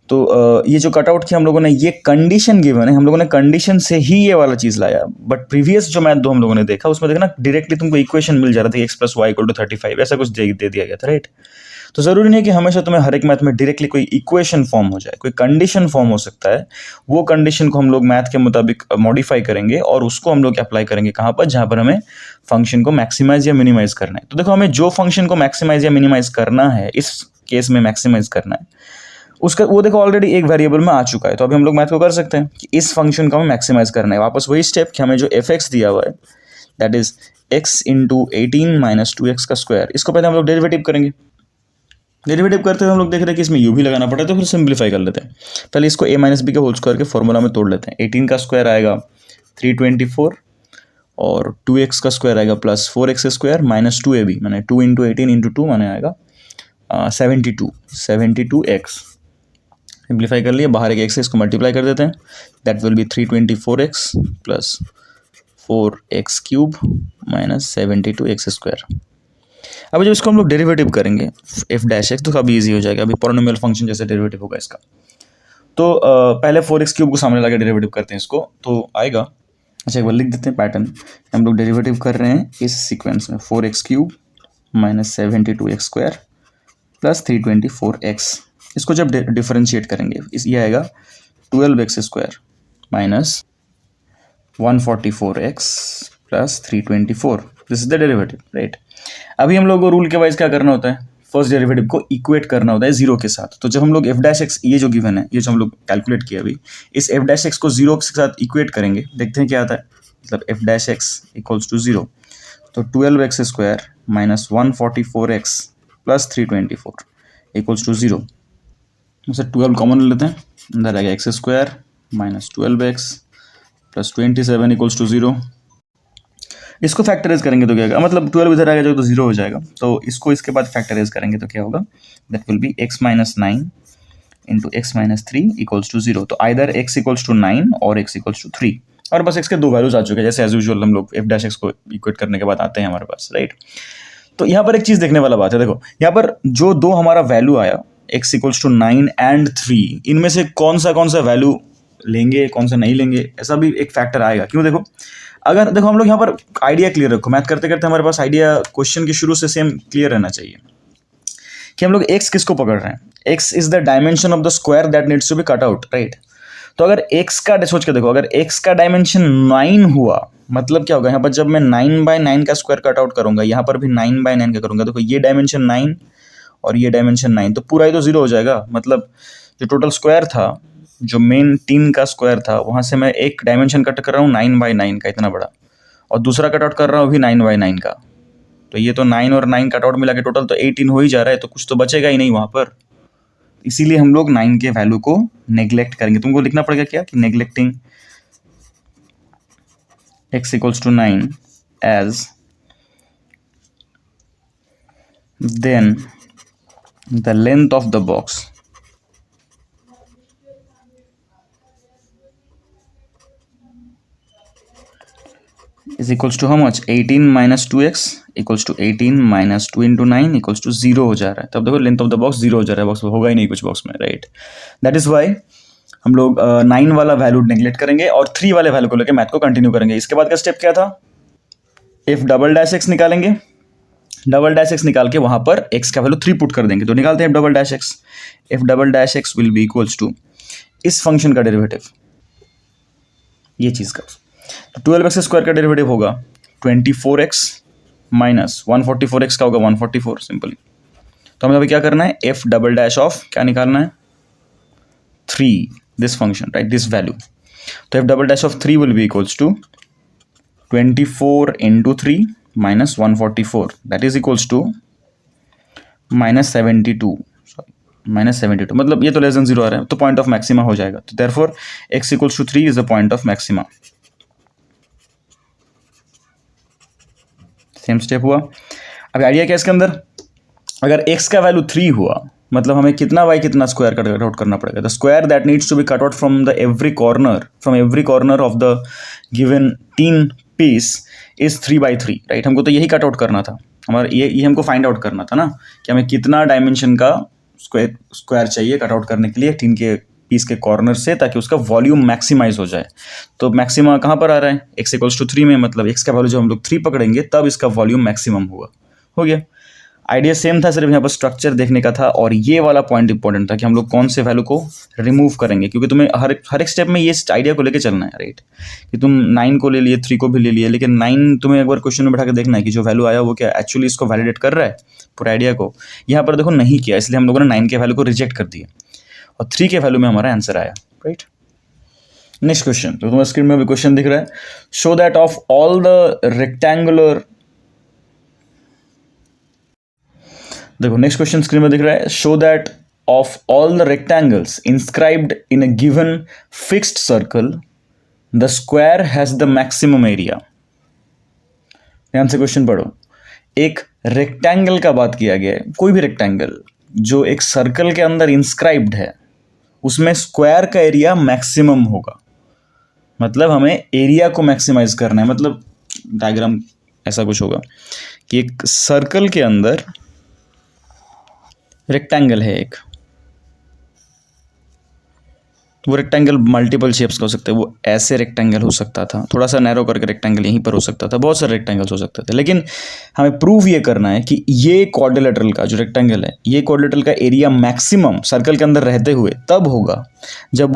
तो ये जो कट आउट किया हम लोगों ने, ये कंडीशन गिवन है, हम लोगों ने कंडीशन से ही ये वाला चीज़ लाया। बट प्रीवियस जो मैथ दो हम लोगों ने देखा उसमें देखना डायरेक्टली तुमको इक्वेशन मिल जा रहा था, x plus y equal to 35, ऐसा कुछ दे दिया गया था, राइट। तो ज़रूरी नहीं कि हमेशा तुम्हें हर एक मैथ में डायरेक्टली कोई इक्वेशन फॉर्म हो जाए, कोई कंडीशन फॉर्म हो सकता है। वो कंडीशन को हम लोग मैथ के मुताबिक मॉडिफाई करेंगे और उसको हम लोग अप्लाई करेंगे कहाँ पर, जहाँ पर हमें फंक्शन को मैक्सिमाइज या मिनिमाइज करना है। तो देखो हमें जो फंक्शन को मैक्सिमाइज या मिनिमाइज करना है, इस केस में मैक्सिमाइज करना है, उसका वो देखो ऑलरेडी एक वेरिएबल में आ चुका है। तो अभी हम लोग मैथ को कर सकते हैं कि इस फंक्शन को हमें मैक्सिमाइज करना है। वापस वही स्टेप कि हमें जो एफ एक्स दिया हुआ है that is x into 18 minus 2x का स्क्वायर, इसको पहले हम लोग डेरिवेटिव करेंगे। डेरिवेटिव करते हुए हम लोग देख रहे हैं कि इसमें यू भी लगाना पड़ा है, तो फिर सिंप्लीफाई कर लेते हैं। पहले इसको a माइनस बी के होल स्क्वायर के फॉर्मूला में तोड़ लेते हैं। 18 का स्क्वायर आएगा 324 और 2x का स्क्वायर आएगा plus 4x square minus 2ab, मैंने 2 इंटू 18 इंटू 2 माने आएगा 72x। सिंप्लीफाई कर लिए, बाहर एक x है, इसको मल्टीप्लाई कर देते हैं, that will B 324x plus 4x cube minus 72x square. अभी जब इसको हम लोग डेरिवेटिव करेंगे एफ डैश एक्स, तो काफ़ी ईजी हो जाएगा, अभी पॉलिनोमियल फंक्शन जैसे डेरिवेटिव होगा इसका। तो पहले 4x क्यूब को सामने लगा डेरिवेटिव करते हैं इसको, तो आएगा, अच्छा एक बार लिख देते हैं पैटर्न। हम लोग डेरिवेटिव कर रहे हैं इस सीक्वेंस में 4x cube minus 72x square plus 324x। इसको जब डिफरेंशिएट करेंगे ये आएगा 12x square minus 144x plus 324। This is the derivative, right. अभी हम लोग को रूल के वाइज क्या करना होता है, फर्स्ट डेरिवेटिव को इक्वेट करना होता है जीरो के साथ। तो जब हम लोग एफ डैश एक्स, ये जो गिवन है, ये जो हम लोग कैलकुलेट किया अभी, इस एफ डैश एक्स को जीरो के साथ इक्वेट करेंगे, देखते हैं क्या आता है। मतलब f dash x equals to zero, तो 12x square minus 144x plus 324 equals to zero. उसे 12 कॉमन लेते हैं, अंदर आ गया x square minus 12x plus 27 equals to zero. इसको फैक्टराइज करेंगे तो क्या होगा, मतलब 12 इधर आ गया तो जीरो हो जाएगा। तो इसको इसके बाद फैक्टराइज करेंगे तो क्या होगा, that will be x minus 9 into x minus 3 equals to zero. तो आइदर x इक्वल्स टू 9 और x इक्वल्स टू 3, और बस x के दो वैल्यूज आ चुके हैं, जैसे एज यूजुअल हम लोग एफ डैश एक्स को इक्वेट करने के बाद आते हैं हमारे पास, राइट। तो यहाँ पर एक चीज़ देखने वाला बात है, देखो यहाँ पर जो दो हमारा वैल्यू आया x इक्वल्स टू 9 एंड 3, इनमें से कौन सा वैल्यू लेंगे, कौन सा नहीं लेंगे, ऐसा भी एक फैक्टर आएगा। क्यों, देखो अगर देखो हम लोग यहाँ पर आइडिया क्लियर रखो, मैथ करते करते हमारे पास आइडिया क्वेश्चन के शुरू से सेम क्लियर रहना चाहिए कि हम लोग x किसको पकड़ रहे हैं। x is the dimension of the square that needs to be cut out, right. तो अगर x का, सोच के देखो, अगर x का डायमेंशन 9 हुआ, मतलब क्या होगा, यहाँ पर जब मैं 9/9 का स्क्वायर कट आउट करूंगा, यहाँ पर भी 9/9 का करूंगा, देखो ये डायमेंशन 9 और ये डायमेंशन 9, तो पूरा ही तो जीरो हो जाएगा। मतलब जो टोटल स्क्वायर था, जो मेन 3 का स्क्वायर था, वहाँ से मैं एक डायमेंशन कट कर रहा हूँ 9/9 का, इतना बड़ा, और दूसरा कट आउट कर रहा हूँ भी 9/9 का। तो ये तो 9 और 9 कट आउट मिला के टोटल तो 18 हो ही जा रहा है, तो कुछ तो बचेगा ही नहीं वहाँ पर। इसीलिए हम लोग 9 के वैल्यू को नेग्लेक्ट करेंगे। तुमको लिखना पड़ेगा क्या कि neglecting x equals to 9 as then the length of the box is equals to how much, 18 minus 2x equals to 18 minus 2 into 9 equals to 0 हो जा रहा है। तब देखो लेंथ ऑफ द बॉक्स 0 हो जा रहा है, बॉक्स होगा ही नहीं कुछ बॉक्स में, राइट। दैट इज वाई हम लोग 9 वाला वैल्यू नेग्लेक्ट करेंगे और 3 वाले वैल्यू को लेकर मैथ को कंटिन्यू करेंगे। इसके बाद का स्टेप क्या था, इफ डबल डैश एक्स निकालेंगे, डबल डैश एक्स निकाल के वहां पर x का वैल्यू 3 पुट कर देंगे। तो निकालते हैं double dash x, if double dash x will be equals to इस फंक्शन का डेरिवेटिव, ये चीज़ का, तो 12x स्क्वायर का डेरिवेटिव होगा 24x माइनस 144x का होगा 144 सिंपली। तो हमें अभी क्या करना है, f डबल डैश ऑफ क्या निकालना है, 3, this function, right, this value. तो f double dash of 3 will be equals to 24 into 3 minus 144, that is equals to minus 72, minus 72, मतलब ये तो लेस देन 0 आ रहा है, तो पॉइंट ऑफ मैक्सिमा हो जाएगा। तो therefore x equals to 3 is the point of maxima. Same step हुआ। अब आइडिया क्या इसके अंदर, अगर x का वैल्यू 3 हुआ, मतलब हमें कितना बाई कितना स्क्वायर कट आउट करना पड़ेगा, the square that needs to be cut out from the every corner of the given 3 piece is 3/3, right. हमको तो यही कट आउट करना था, हमारा ये हमको फाइंड आउट करना था ना, कि हमें कितना डायमेंशन का स्क्वायर चाहिए कट आउट करने के लिए 3 के पीस के कॉर्नर से, ताकि उसका वॉल्यूम मैक्सिमाइज हो जाए। तो मैक्सिमा कहाँ पर आ रहा है, x इक्वल्स टू 3 में, मतलब x का वैल्यू जब हम लोग 3 पकड़ेंगे तब इसका वॉल्यूम मैक्सिमम हो गया। आइडिया सेम था, सिर्फ यहाँ पर स्ट्रक्चर देखने का था, और ये वाला पॉइंट इंपॉर्टेंट था कि हम लोग कौन से वैल्यू को रिमूव करेंगे, क्योंकि तुम्हें हर एक स्टेप में ये आइडिया को लेकर चलना है, राइट। कि तुम 9 को ले लिए, 3 को भी ले लिए, लेकिन 9 तुम्हें एक बार क्वेश्चन में बैठा के देखना है कि जो वैल्यू आया वो क्या एक्चुअली इसको वैलिडेट कर रहा है, पूरा आइडिया को। यहाँ पर देखो नहीं किया, इसलिए हम लोगों ने 9 के वैल्यू को रिजेक्ट कर दिया और 3 के वैल्यू में हमारा आंसर आया, राइट। नेक्स्ट क्वेश्चन, तो तुम्हारे स्क्रीन में भी क्वेश्चन दिख रहा है, show that of all the rectangular, देखो नेक्स्ट क्वेश्चन स्क्रीन में दिख रहा है, show that of all the rectangles inscribed in a given fixed circle the square has the maximum area. ध्यान से क्वेश्चन पढ़ो, एक रेक्टेंगल का बात किया गया है, कोई भी रेक्टेंगल जो एक सर्कल के अंदर इंस्क्राइब्ड है, उसमें स्क्वायर का एरिया मैक्सिमम होगा। मतलब हमें एरिया को मैक्सिमाइज करना है, मतलब डायग्राम ऐसा कुछ होगा कि एक सर्कल के अंदर रेक्टेंगल है एक, वो रेक्टेंगल मल्टीपल शेप्स का हो सकता है, वो ऐसे रेक्टेंगल हो सकता था, थोड़ा सा नैरो करके रेक्टेंगल यहीं पर हो सकता था, बहुत सारे रेक्टेंगल्स हो सकते थे, लेकिन हमें प्रूव ये करना है कि ये क्वाड्रिलेटरल का जो रेक्टेंगल है, ये क्वाड्रिलेटरल का एरिया मैक्सिमम सर्कल के अंदर रहते हुए तब होगा जब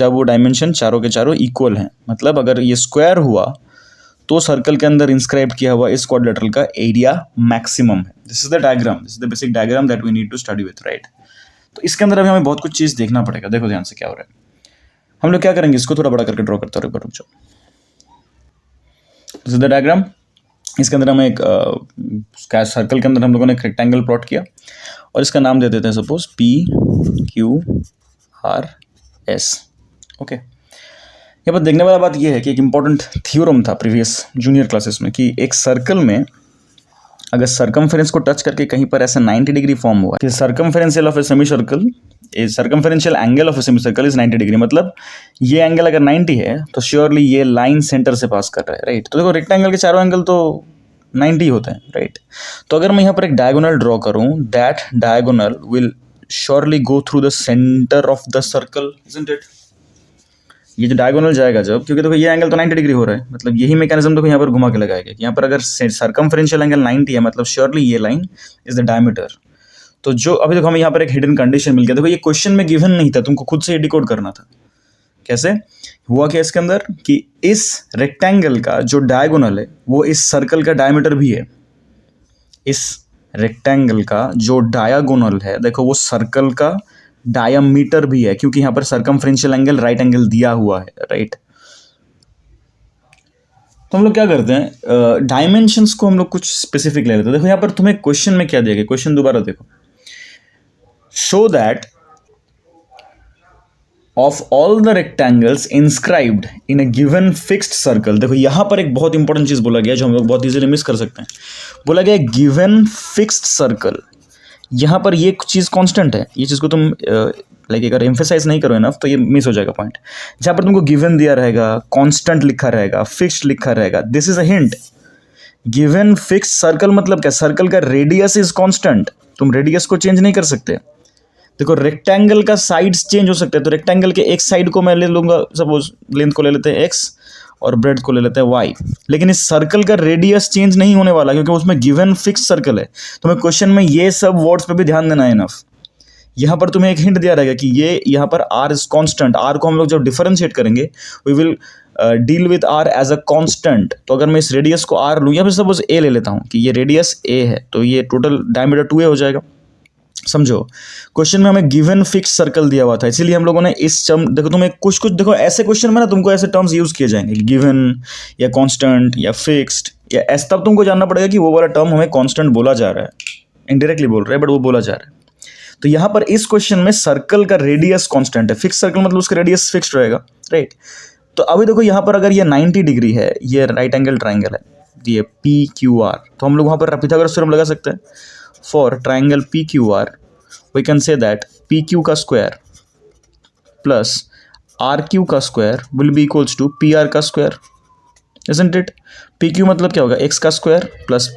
वो डायमेंशन चारों के चारों इक्वल हैं। मतलब अगर ये स्क्वायर हुआ तो सर्कल के अंदर इंस्क्राइब किया हुआ इस क्वाड्रिलेटरल का एरिया मैक्सिमम है। This is the diagram, this is the basic diagram that we need to study with, right. तो इसके अंदर अभी हमें बहुत कुछ चीज़ देखना पड़ेगा। देखो ध्यान से क्या हो रहा है। हम लोग क्या करेंगे, इसको थोड़ा बड़ा करके ड्रॉ करते हैं, रुक जाओ। This is the diagram. इसके अंदर हम एक सर्कल के अंदर हम लोगों ने एक रेक्टेंगल प्लॉट किया और इसका नाम दे देते हैं सपोज PQRS। ओके, यहाँ पर देखने वाला बात यह है कि एक इंपॉर्टेंट थ्योरम था प्रीवियस जूनियर क्लासेस में कि एक सर्कल में अगर सर्कमफेरेंस को टच करके कहीं पर ऐसा 90 डिग्री फॉर्म हुआ कि circumferential of a semi circle, circumferential angle of a semi circle is 90 degree, मतलब ये एंगल अगर 90 है तो श्योरली ये लाइन सेंटर से पास कर रहा है, राइट। तो देखो रेक्टेंगल के चारों एंगल तो 90 होते हैं, राइट। तो अगर मैं यहाँ पर एक डायगोनल ड्रॉ करूँ, that diagonal will surely go through the centre of the circle, isn't it. ये जो डायगोनल जाएगा जब, क्योंकि देखो ये एंगल तो 90 डिग्री हो रहा है, मतलब यही मैकेनिज्म देखो यहाँ पर घुमा के लगाएगा। यहाँ पर अगर सर्कमफेरेंशियल एंगल 90 है, मतलब श्योरली ये लाइन इज द डायमीटर। तो जो अभी देखो हमें यहाँ पर एक हिडन कंडीशन मिल गया। देखो ये क्वेश्चन में गिवन नहीं था, तुमको खुद से डिकोड करना था। कैसे हुआ क्या इसके अंदर कि इस रेक्टेंगल का जो डायगोनल है वो इस सर्कल का डायमीटर भी है। इस रेक्टेंगल का जो डायगोनल है देखो वो सर्कल का डायमीटर भी है, क्योंकि यहाँ पर सर्कमफेरेंशियल एंगल राइट एंगल दिया हुआ है, राइट। तो हम लोग क्या करते हैं, डायमेंशंस को हम लोग कुछ स्पेसिफिक ले लेते हैं। देखो यहाँ पर तुम्हें क्वेश्चन में क्या दिया गया, क्वेश्चन दोबारा देखो। Show that of all the rectangles inscribed in a given fixed circle. देखो यहाँ पर एक बहुत इंपॉर्टेंट चीज बोला गया जो हम लोग बहुत इजीली मिस कर सकते हैं। बोला गया गिवन फिक्स्ड सर्कल, यहाँ पर ये चीज़ कांस्टेंट है। ये चीज़ को तुम लाइक अगर एम्फेसाइज नहीं करो इनफ तो ये मिस हो जाएगा पॉइंट। जहाँ पर तुमको गिवन दिया रहेगा, कांस्टेंट लिखा रहेगा, फिक्स्ड लिखा रहेगा, this is a hint. Given fixed circle मतलब क्या, सर्कल का रेडियस इज कांस्टेंट, तुम रेडियस को चेंज नहीं कर सकते। देखो रेक्टेंगल का साइड्स चेंज हो सकते हैं, तो रेक्टेंगल के एक साइड को मैं ले लूँगा, सपोज लेंथ को ले लेते हैं x और ब्रेड को ले लेते हैं y, लेकिन इस सर्कल का रेडियस चेंज नहीं होने वाला क्योंकि उसमें गिवन फिक्स सर्कल है। तो मैं क्वेश्चन में ये सब वर्ड्स पे भी ध्यान देना है इनफ। यहाँ पर तुम्हें एक हिंट दिया रहेगा कि ये यहाँ पर r इज कांस्टेंट। r को हम लोग जब डिफरेंशिएट करेंगे we will deal with r as a constant. तो अगर मैं इस रेडियस को r लूँ या फिर सपोज a ले लेता हूँ कि ये रेडियस a है, तो ये टोटल डायमीटर 2a हो जाएगा। समझो क्वेश्चन में हमें गिवन फिक्स सर्कल दिया हुआ था, इसीलिए हम लोगों ने इस टर्म, देखो तुम्हें कुछ देखो ऐसे क्वेश्चन में ना तुमको ऐसे टर्म्स यूज किए जाएंगे, गिवन या कांस्टेंट या फिक्स्ड या ऐसा, तब तुमको जानना पड़ेगा कि वो वाला टर्म हमें कांस्टेंट बोला जा रहा है, इनडायरेक्टली बोल रहा है बट वो बोला जा रहा है। तो यहाँ पर इस क्वेश्चन में सर्कल का रेडियस कांस्टेंट है, फिक्स सर्कल मतलब उसका रेडियस फिक्स्ड रहेगा, राइट। तो अभी देखो यहाँ पर अगर ये 90 डिग्री है, ये राइट एंगल ट्राइंगल है, ये PQR, तो हम लोग वहाँ पर पिथागोरस थ्योरम लगा सकते हैं। For triangle PQR, we can say that PQ का स्क्वायर प्लस RQ का square will be equals to PR का स्क्वायर, isn't it? PQ मतलब क्या होगा, x का स्क्वायर प्लस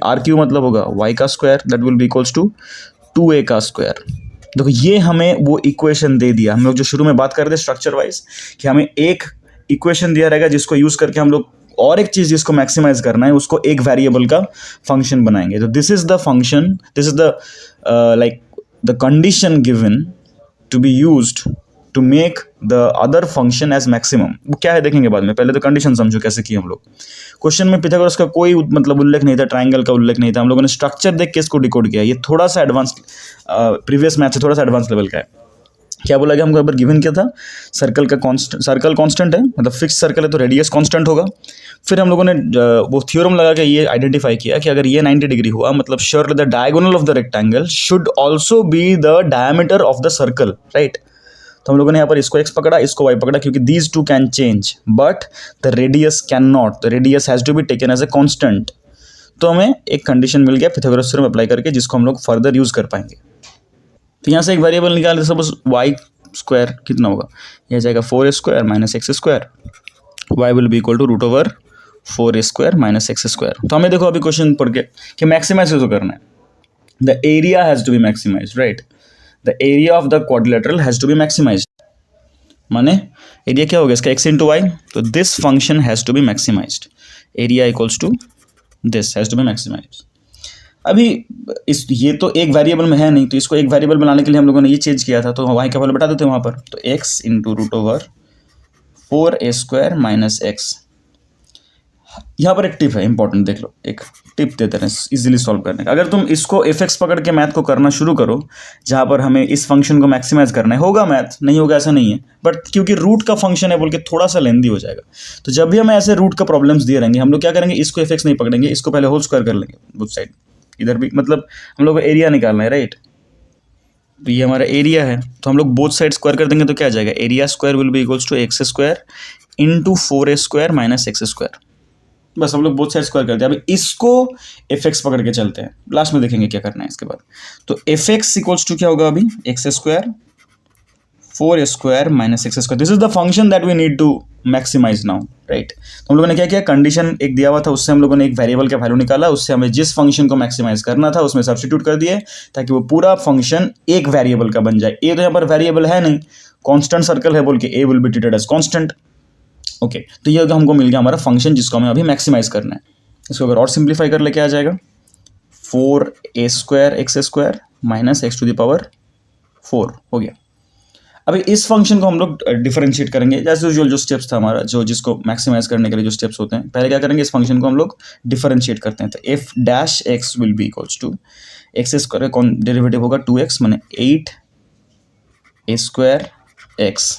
RQ मतलब होगा y का square, that will be equals to 2a का स्क्वायर। देखो ये हमें वो इक्वेशन दे दिया। हम लोग जो शुरू में बात कर रहे थे स्ट्रक्चर वाइज कि हमें एक इक्वेशन दिया रहेगा जिसको यूज करके हम लोग और एक चीज जिसको मैक्सिमाइज करना है उसको एक वेरिएबल का फंक्शन बनाएंगे। तो this is the function, this is the like the condition given to be used to make the other function as maximum. वो क्या है देखेंगे बाद में, पहले तो कंडीशन समझो कैसे की हम लोग। क्वेश्चन में पिथागोरस का कोई मतलब उल्लेख नहीं था, ट्राइंगल का उल्लेख नहीं था, हम लोगों ने स्ट्रक्चर देख के इसको डिकोड किया। ये थोड़ा सा एडवांस प्रीवियस मैथ से थोड़ा सा एडवांस लेवल का है। क्या बोला गया हमको, यहाँ पर गिवन क्या था, सर्कल का सर्कल कांस्टेंट है, मतलब फिक्स सर्कल है तो रेडियस कांस्टेंट होगा। फिर हम लोगों ने वो थ्योरम लगा के ये आइडेंटिफाई किया कि अगर ये 90 डिग्री हुआ मतलब surely the diagonal of the rectangle should also be the diameter of the circle, right. तो हम लोगों ने यहाँ पर इसको x पकड़ा, इसको y पकड़ा, क्योंकि these two can change but the radius can not, the radius has to be taken as a constant. तो हमें एक कंडीशन मिल गया पिथागोरस थ्योरम अप्लाई करके जिसको हम लोग फर्दर यूज कर पाएंगे। तो यहाँ से एक वेरिएबल निकाल, सपोज y स्क्वायर कितना होगा, यह जाएगा 4a square minus x square, y will be equal to root over 4a square minus x square. तो हमें देखो अभी क्वेश्चन पढ़ के कि मैक्सिमाइज तो करना है, the area has to be maximize, right. The area of the quadrilateral has to be maximize, माने एरिया क्या होगा इसका x इंटू वाई, तो this function has to be maximized, area equals to this has to be maximized. अभी इस ये तो एक वेरिएबल में है नहीं, तो इसको एक वेरिएबल बनाने के लिए हम लोगों ने ये चेंज किया था, तो y का वैल्यू बता देते हैं वहाँ पर। तो x into root over 4a square minus x यहाँ पर एक टिप है इंपॉर्टेंट, देख लो, एक टिप देते हैं इजीली सॉल्व करने का। अगर तुम इसको एफ एक्स पकड़ के मैथ को करना शुरू करो, जहाँ पर हमें इस फंक्शन को मैक्सिमाइज करना है, होगा मैथ, नहीं होगा ऐसा नहीं है, बट क्योंकि रूट का फंक्शन है बोल के थोड़ा सा लेंदी हो जाएगा। तो जब भी हमें ऐसे रूट का प्रॉब्लम्स दिए रहेंगे, हम लोग क्या करेंगे, इसको एफ एक्स नहीं पकड़ेंगे, इसको पहले होल स्क्वायर कर लेंगे बोथ साइड, इधर भी, मतलब हम लोग को एरिया निकालना है, राइट। तो ये हमारा एरिया है, तो हम लोग बोथ साइड स्क्वायर कर देंगे तो क्या आ जाएगा, area square will be equals to x square into 4a square minus x square. बस हम लोग बोथ साइड स्क्वायर करते हैं। अभी इसको एफ एक्स पकड़ के चलते हैं, लास्ट में देखेंगे क्या करना है इसके बाद। तो एफ एक्स इक्वल्स टू क्या होगा अभी, x square 4a square minus x square. This is the function that we need to maximize now, right. तो हम लोगों ने क्या किया, कंडीशन एक दिया हुआ था, उससे हम लोगों ने एक वेरिएबल का वैल्यू निकाला, उससे हमें जिस फंक्शन को मैक्सिमाइज करना था उसमें सब्स्टिट्यूट कर दिए, ताकि वो पूरा फंक्शन एक वेरिएबल का बन जाए। ए तो यहाँ पर वेरिएबल है नहीं, कांस्टेंट सर्कल है बोल के A will be treated as constant. Okay, तो ये हमको मिल गया हमारा फंक्शन जिसको हमें अभी मैक्सिमाइज करना है। इसको अगर और सिंप्लीफाई कर ले क्या आ जाएगा, 4a square x square minus x to the power 4 हो गया। अभी इस फंक्शन को हम लोग डिफरेंशिएट करेंगे एज यूजुअल, जो स्टेप्स था हमारा, जो जिसको मैक्सिमाइज करने के लिए जो स्टेप्स होते हैं। पहले क्या करेंगे, इस फंक्शन को हम लोग डिफरेंशिएट करते हैं। तो f dash x will be equals to x square, कौन डेरिवेटिव होगा 2x, माने 8a square x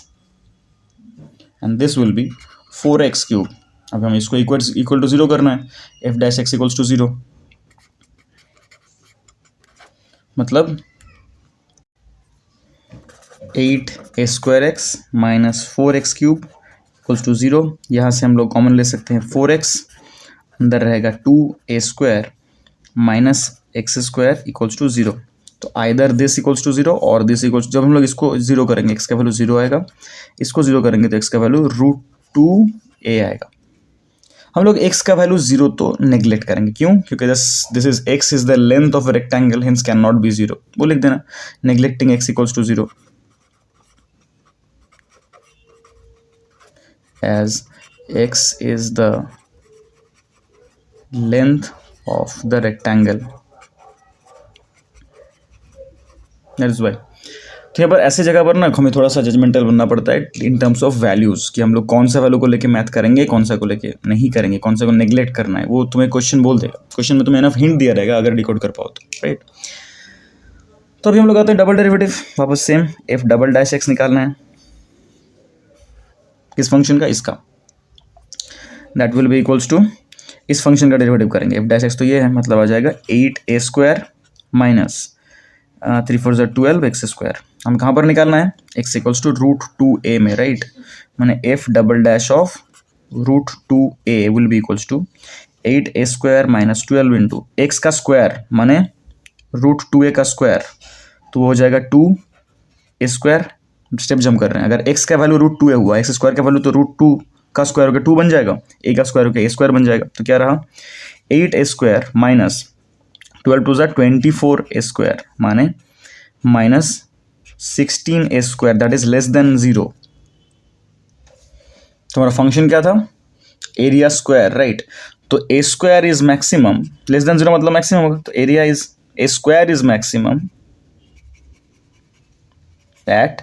and this will be 4x cube. अब हमें इसको इक्वल टू 0 करना है, F dash x equals to 0, मतलब 8a square x minus 4x cube equals to 0। यहाँ से हम लोग कॉमन ले सकते हैं 4x, अंदर रहेगा 2a square minus x square equals to 0। तो आइदर दिस इक्वल्स टू 0 और दिस इक्वल्स, जब हम लोग इसको 0 करेंगे x का वैल्यू 0 आएगा, इसको 0 करेंगे तो x का वैल्यू √2a आएगा। हम लोग x का वैल्यू 0 तो नेग्लेक्ट करेंगे, क्यों, क्योंकि this is x is the length of a rectangle, hence can not be 0, वो लिख देना, neglecting x equals to 0 as x is the length of the rectangle, that is why। तो यहाँ पर ऐसे जगह पर ना हमें थोड़ा सा जजमेंटल बनना पड़ता है इन टर्म्स ऑफ वैल्यूज़, कि हम लोग कौन सा वैल्यू को लेके मैथ करेंगे, कौन सा को लेके नहीं करेंगे, कौन सा को नेग्लेक्ट करना है, वो तुम्हें क्वेश्चन बोल देगा। क्वेश्चन में तुम्हें इनफ हिंट दिया रहेगा अगर डिकोड कर पाओ तो, राइट। तो अभी हम लोग आते हैं डबल डेरिवेटिव, वापस same f double dash x निकालना है किस फंक्शन का, इसका, that will be equals to, इस फंक्शन का डेरिवेटिव करेंगे एफ डैश एक्स, तो ये है, मतलब आ जाएगा 8a square minus 3 4 12 x square. हम कहाँ पर निकालना है, x इक्वल्स टू √2a में, राइट। मैंने f double dash of √2a will be equals to 8a square minus 12 into x का स्क्वायर माने √2a का स्क्वायर, तो वो हो जाएगा 2a स्क्वायर। स्टेप जम कर रहे हैं, अगर x का वैल्यू √2a हुआ, एक्स स्क्वायर का वैल्यू तो √2 का स्क्वायर होकर 2 बन जाएगा, a का स्क्वायर होकर a स्क्वायर बन जाएगा। तो क्या रहा, 8a square minus 12 to 24a square माने minus 16a square, that is less than 0। तो हमारा फंक्शन क्या था, एरिया स्क्वायर, राइट। तो a square is maximum, less than 0 मतलब मैक्सिमम होगा, तो area is a square is maximum at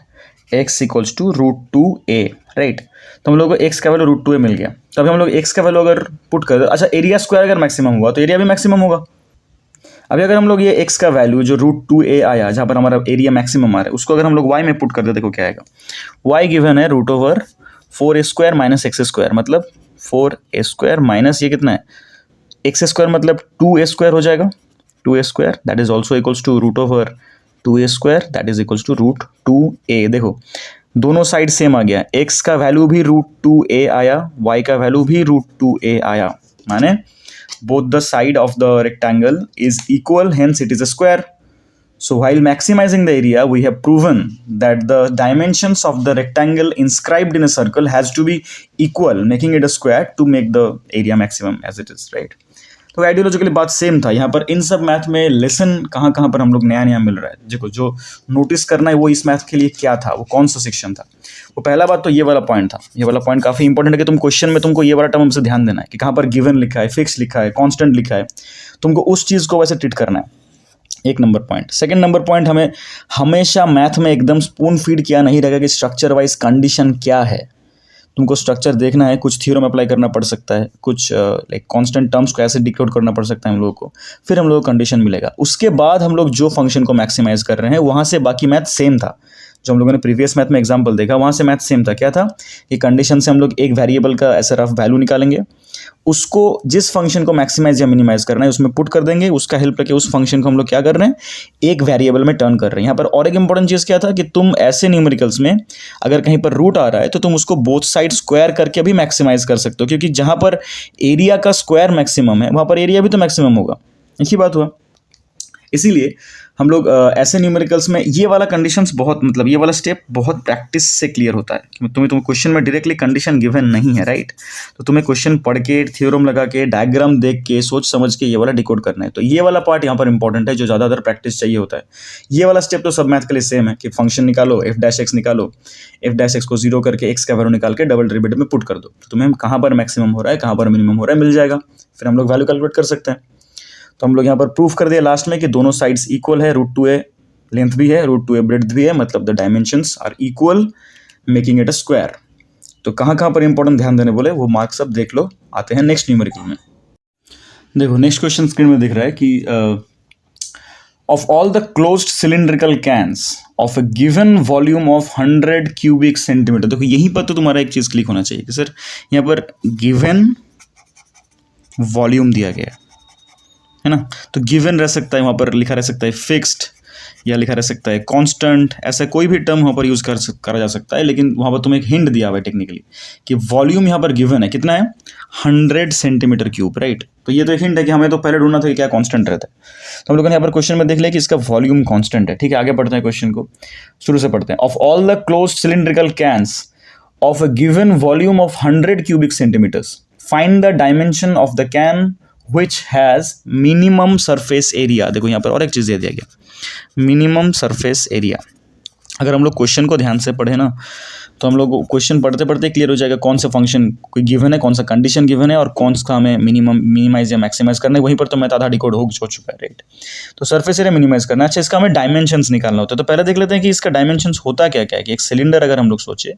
x equals to √2a, right. तो हम लोग को x का वैल्यू √2a मिल गया। तो अभी हम लोग x का वैल्यू अगर पुट कर दो, अच्छा एरिया स्क्वायर अगर मैक्सिमम हुआ तो एरिया भी मैक्सिमम होगा। अभी अगर हम लोग ये x का वैल्यू जो √2a आया, जहाँ पर हमारा एरिया मैक्सिमम आ रहा है, उसको अगर हम लोग y में पुट कर दे, देखो क्या आएगा, y गिवन है √4a square minus x square, मतलब 4a स्क्वायर माइनस ये कितना है, एक्स स्क्वायर, मतलब 2a स्क्वायर हो जाएगा, 2a square that is also equals to √2a square that is equals to √2a। देखो दोनों साइड सेम आ गया, x का वैल्यू भी √2a आया, y का वैल्यू भी √2a आया, माने both the side of the rectangle is equal, hence it is a square. So while maximizing the area, we have proven that the dimensions of the rectangle inscribed in a circle has to be equal, making it a square to make the area maximum as it is, right? तो आइडियोलॉजिकली बात सेम था। यहाँ पर इन सब मैथ में लेसन कहाँ कहाँ पर हम लोग नया नया मिल रहा है, देखो जो नोटिस करना है वो इस मैथ के लिए क्या था, वो कौन सा सेक्शन था। वो पहला बात तो ये वाला पॉइंट था, ये वाला पॉइंट काफ़ी इंपॉर्टेंट है कि तुम क्वेश्चन में तुमको ये वाला टर्म से ध्यान देना है कि कहाँ पर गिवन लिखा है, फिक्स लिखा है, कांस्टेंट लिखा है, तुमको उस चीज़ को वैसे ट्रीट करना है। एक number point. Second number point, हमें हमेशा मैथ में एकदम स्पून फीड किया नहीं रहेगा कि स्ट्रक्चर वाइज कंडीशन क्या है। तुमको स्ट्रक्चर देखना है, कुछ थ्योरम अप्लाई करना पड़ सकता है, कुछ लाइक कांस्टेंट टर्म्स को ऐसे डिकोड करना पड़ सकता है हम लोगों को, फिर हम लोगों को कंडीशन मिलेगा। उसके बाद हम लोग जो फंक्शन को मैक्सिमाइज कर रहे हैं वहाँ से बाकी मैथ सेम था। जो हम लोगों ने प्रीवियस मैथ में एग्जाम्पल देखा वहाँ से मैथ सेम था। क्या था कि कंडीशन से हम लोग एक वेरिएबल का ऐसा रफ वैल्यू निकालेंगे, उसको जिस फंक्शन को मैक्सिमाइज या मिनिमाइज करना है उसमें पुट कर देंगे, उसका हेल्प लेके उस फंक्शन को हम लोग क्या कर रहे हैं, एक वेरिएबल में टर्न कर रहे हैं। यहाँ पर और एक इंपॉर्टेंट चीज़ क्या था कि तुम ऐसे न्यूमेरिकल्स में अगर कहीं पर रूट आ रहा है तो तुम उसको बोथ साइड स्क्वायर करके भी मैक्सिमाइज कर सकते हो, क्योंकि जहाँ पर एरिया का स्क्वायर मैक्सिमम है वहाँ पर एरिया भी तो मैक्सिमम होगा। इसी बात हुआ। इसीलिए हम लोग ऐसे न्यूमेरिकल्स में ये वाला कंडीशंस बहुत, मतलब ये वाला स्टेप बहुत प्रैक्टिस से क्लियर होता है कि तुम्हें क्वेश्चन में डायरेक्टली कंडीशन गिवन नहीं है, राइट। तो तुम्हें क्वेश्चन पढ़ के, थ्योरम लगा के, डायग्राम देख के, सोच समझ के ये वाला डिकोड करना है। तो ये वाला पार्ट यहाँ पर इंपॉर्टेंट है जो ज़्यादातर प्रैक्टिस चाहिए होता है। ये वाला स्टेप तो सब मैथ के लिए सेम है कि फंक्शन निकालो, एफ डैश एक्स निकालो, एफ डैश एक्स को जीरो करके एक्स का वैल्यू निकाल के डबल डेरिवेटिव में पुट कर दो, तो तुम्हें कहाँ पर मैक्सिमम हो रहा है, कहाँ पर मिनिमम हो रहा है मिल जाएगा। फिर हम लोग वैल्यू कैलकुलेट कर सकते हैं। तो हम लोग यहाँ पर प्रूफ कर दिया लास्ट में कि दोनों साइड्स इक्वल है, √2a लेंथ भी है, √2a ब्रेड्थ भी है, मतलब the dimensions are equal making it a square. तो कहाँ कहाँ पर इंपॉर्टेंट ध्यान देने बोले वो मार्क्स अब देख लो। आते हैं नेक्स्ट न्यूमेरिकल में। देखो नेक्स्ट क्वेश्चन स्क्रीन में दिख रहा है कि of all the closed cylindrical cans of a given volume of 100 cubic centimeter. देखो यहीं पर तो तुम्हारा एक चीज़ क्लिक होना चाहिए कि सर यहाँ पर गिवन वॉल्यूम दिया गया है ना, तो गिवन रह सकता है, वहाँ पर लिखा रह सकता है फिक्स्ड, या लिखा रह सकता है कांस्टेंट, ऐसा कोई भी टर्म वहाँ पर यूज़ करा जा सकता है। लेकिन वहाँ पर तुम्हें एक हिंट दिया हुआ है टेक्निकली कि वॉल्यूम यहाँ पर गिवन है, कितना है, 100 सेंटीमीटर क्यूब, राइट। तो ये तो एक हिंट है कि हमें तो पहले ढूंढना था कि क्या कांस्टेंट रहता है। तो हम लोगों ने यहाँ पर क्वेश्चन में देख लिया कि इसका वॉल्यूम कांस्टेंट है। ठीक है, आगे पढ़ते हैं क्वेश्चन को, शुरू से पढ़ते हैं। Of all the closed cylindrical cans of a given volume of 100 cubic centimeters find the dimension of the can which has minimum surface area। देखो यहाँ पर और एक चीज़ दे दिया गया, मिनिमम सरफेस एरिया। अगर हम लोग क्वेश्चन को ध्यान से पढ़े ना तो हम लोग क्वेश्चन पढ़ते पढ़ते क्लियर हो जाएगा कौन सा फंक्शन कोई गिवन है, कौन सा कंडीशन गिवन है और कौन सा हमें मिनिमाइज या मैक्सिमाइज करना है। वहीं पर तो मैं आधा डिकोड हो चुका है, राइट। तो सरफेस एरिया मिनिमाइज करना। अच्छा, इसका हमें डायमेंशंस निकालना होता है। तो पहले देख लेते हैं कि इसका डायमेंशंस होता क्या क्या है। कि एक सिलेंडर अगर हम लोग सोचे,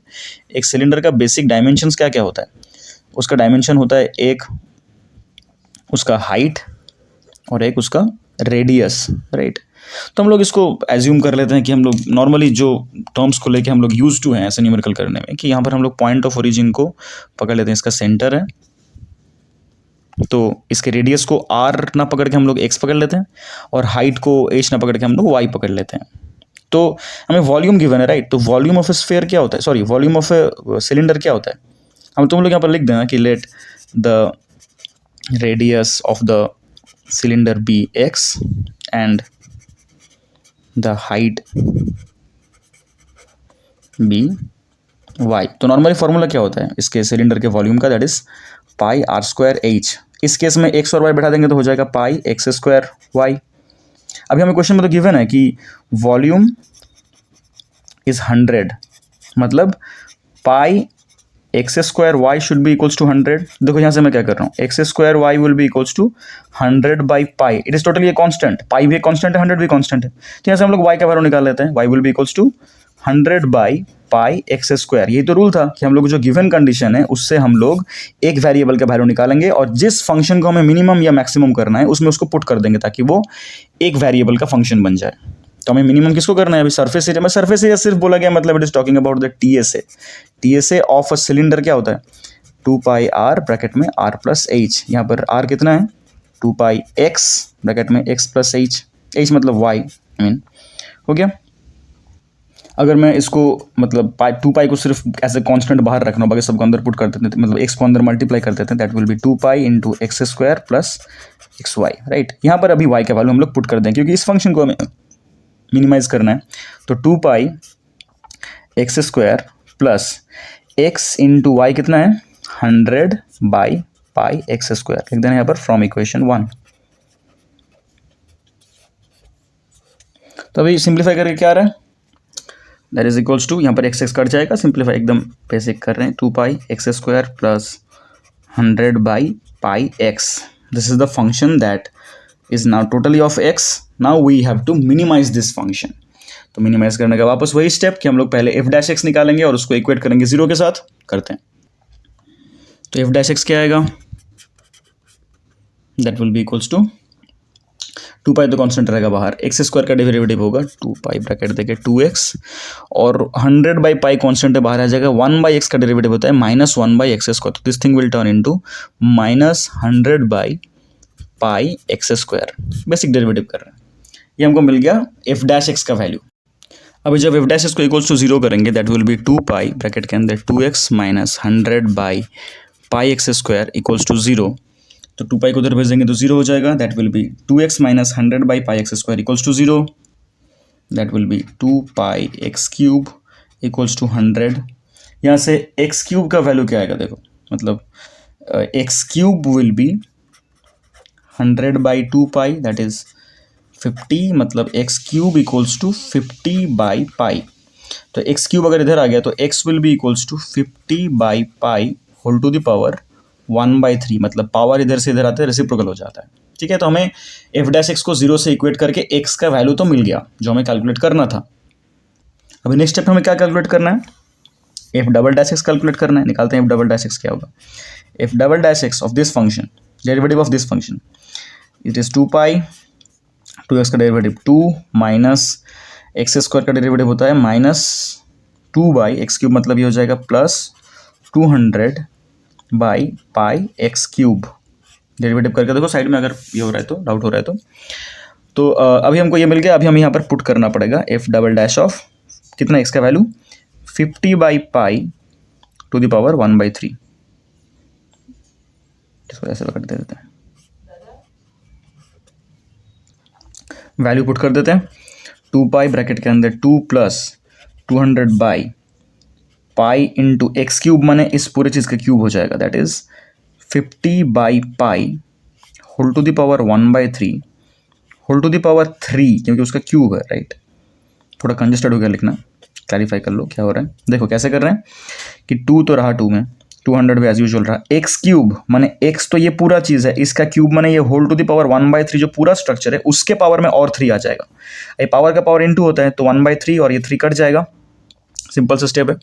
एक सिलेंडर का बेसिक डायमेंशंस क्या क्या होता है। उसका डायमेंशन होता है एक उसका हाइट और एक उसका रेडियस, राइट। तो हम लोग इसको एज्यूम कर लेते हैं कि हम लोग नॉर्मली जो टर्म्स को लेके हम लोग यूज टू हैं ऐसे न्यूमेरिकल करने में, कि यहाँ पर हम लोग पॉइंट ऑफ ओरिजिन को पकड़ लेते हैं, इसका सेंटर है, तो इसके रेडियस को r ना पकड़ के हम लोग x पकड़ लेते हैं और हाइट को h ना पकड़ के हम लोग y पकड़ लेते हैं। तो हमें वॉल्यूम गिवन है, राइट। तो वॉल्यूम ऑफ ए स्फीयर क्या होता है, sorry volume of a cylinder क्या होता है। हम तुम लोग यहाँ पर लिख देना कि let the radius of the cylinder be x and the height be y। तो नॉर्मली फॉर्मूला क्या होता है इसके सिलेंडर के वॉल्यूम का, that is pi are square h. इस केस में एक्स और वाई बैठा देंगे तो हो जाएगा पाई एक्स स्क्वायर वाई। अभी हमें क्वेश्चन में तो गिवन है कि वॉल्यूम इज 100, मतलब pi x square Y should be equals to 100। देखो यहाँ से मैं क्या कर रहा हूँ, X square Y will be equals to 100 by pi. It is totally a constant, pi भी कांस्टेंट है, 100 भी कांस्टेंट है। तो यहाँ से हम लोग वाई का वैल्यू निकाल लेते हैं, y will be equals to 100 by pi x square. यही तो रूल था कि हम लोग जो गिवन कंडीशन है उससे हम लोग एक वेरिएबल का वैल्यू निकालेंगे और जिस फंक्शन को हमें मिनिमम या मैक्सिमम करना है उसमें उसको पुट कर देंगे ताकि वो एक वेरिएबल का फंक्शन बन जाए। तो हमें मिनिमम किसको करना है, अभी सरफेस एरिया में। सरफेस एरिया सिर्फ बोला गया मतलब it is talking about the TSA। TSA of a cylinder क्या होता है, 2 पाई r ब्रैकेट में r प्लस h। यहाँ पर r कितना है, 2 पाई x ब्रैकेट में x प्लस h, h मतलब y, हो गया। अगर मैं इसको मतलब 2 पाई को सिर्फ ऐसे कांस्टेंट बाहर रखना, बाकी सबको अंदर पुट कर देते हैं, मतलब x को अंदर मल्टीप्लाई कर देते हैं, that will be 2 pi into x square plus x Y, right. यहाँ पर अभी y का वैल्यू हम लोग पुट कर दें क्योंकि इस फंक्शन को हमें मिनिमाइज करना है। तो 2 pi x square plus X into Y कितना है, 100 बाई पाई एक्स स्क्वायर लिख देना यहाँ पर फ्रॉम इक्वेशन 1। तो अभी सिंप्लीफाई करके क्या आ रहा है, दैट इज इक्वल्स टू, यहाँ पर एक्स कट जाएगा, सिंप्लीफाई एकदम बेसिक कर रहे हैं, 2 pi x square plus 100 by pi X. This is the function that is now totally of x. Now we have to minimize this function. तो मिनिमाइज करने का वापस वही स्टेप कि हम लोग पहले f डैश एक्स निकालेंगे और उसको इक्वेट करेंगे 0 के साथ। करते हैं। तो एफ डैश एक्स क्या आएगा, that will be equals to 2 pi तो कॉन्स्टेंट रहेगा बाहर, एक्स स्क्वायर का डेरिवेटिव होगा 2 पाई ब्रैकेट देके 2x, और 100 बाई पाई कॉन्स्टेंट बाहर आ जाएगा, 1 बाई एक्स का डेरिवेटिव होता है -1 बाई एक्स स्क्वायर, तो this thing will turn into -100 by pi x square, basic derivative कर रहे हैं। ये हमको मिल गया एफ डैश एक्स का वैल्यू। अभी जब एफ डैश एक्स को इक्वल्स टू 0 करेंगे, that will be 2 pi bracket के अंदर 2x minus 100 by pi x square equals to 0, तो 2 पाई को उधर भेजेंगे तो 0 हो जाएगा, that will be 2x minus 100 by pi x square equals to 0, that will be 2 pi x cube equals to 100। यहाँ से एक्स क्यूब का वैल्यू क्या आएगा देखो, मतलब x cube will be 100 by 2 pi that is 50, मतलब x cube equals to 50 by pi. तो एक्स क्यूब अगर इधर आ गया तो x will be equals to 50 by pi whole to the power 1/3, मतलब पावर इधर से इधर आते हैं रेसिप्रोकल हो जाता है। ठीक है, तो हमें एफ डैश एक्स को 0 से इक्वेट करके एक्स का वैल्यू तो मिल गया जो हमें कैलकुलेट करना था। अभी नेक्स्ट स्टेप हमें क्या कैलकुलेट करना है, f double dash x calculate करना है। निकालते हैं एफ डबल डैश एक्स क्या होगा, F double dash x of this function, derivative of this function, it is 2 pi 2x का डेरिवेटिव 2 माइनस एक्स स्क्वायर का डेरिवेटिव होता है -2 बाई एक्स क्यूब, मतलब ये हो जाएगा plus 200 by pi x cube. Derivative करके देखो साइड में, अगर ये हो रहा है तो डाउट हो रहा है तो अभी हमको ये मिल गया। अभी हमें यहाँ पर पुट करना पड़ेगा एफ डबल डैश ऑफ कितना एक्स का value 50 by pi to the power 1/3, इसको ऐसे पकड़ देते हैं, वैल्यू पुट कर देते हैं 2 पाई ब्रैकेट के अंदर 2 plus 200 by pi into x cube, माने इस पूरे चीज़ का क्यूब हो जाएगा, that is 50 by pi whole to the power 1/3 whole to the power 3, क्योंकि उसका क्यूब है, राइट। थोड़ा कंजेस्टेड हो गया लिखना, क्लैरिफाई कर लो क्या हो रहा है। देखो कैसे कर रहे हैं कि 2 तो रहा 2 में, 200 भी एज यूजुअल रहा, एक्स क्यूब माने एक्स तो ये पूरा चीज़ है, इसका क्यूब माने ये होल टू द पावर 1/3 जो पूरा स्ट्रक्चर है उसके पावर में और 3 आ जाएगा। ये पावर का पावर इनटू होता है तो 1/3 और ये 3 कट जाएगा। सिंपल सा स्टेप है।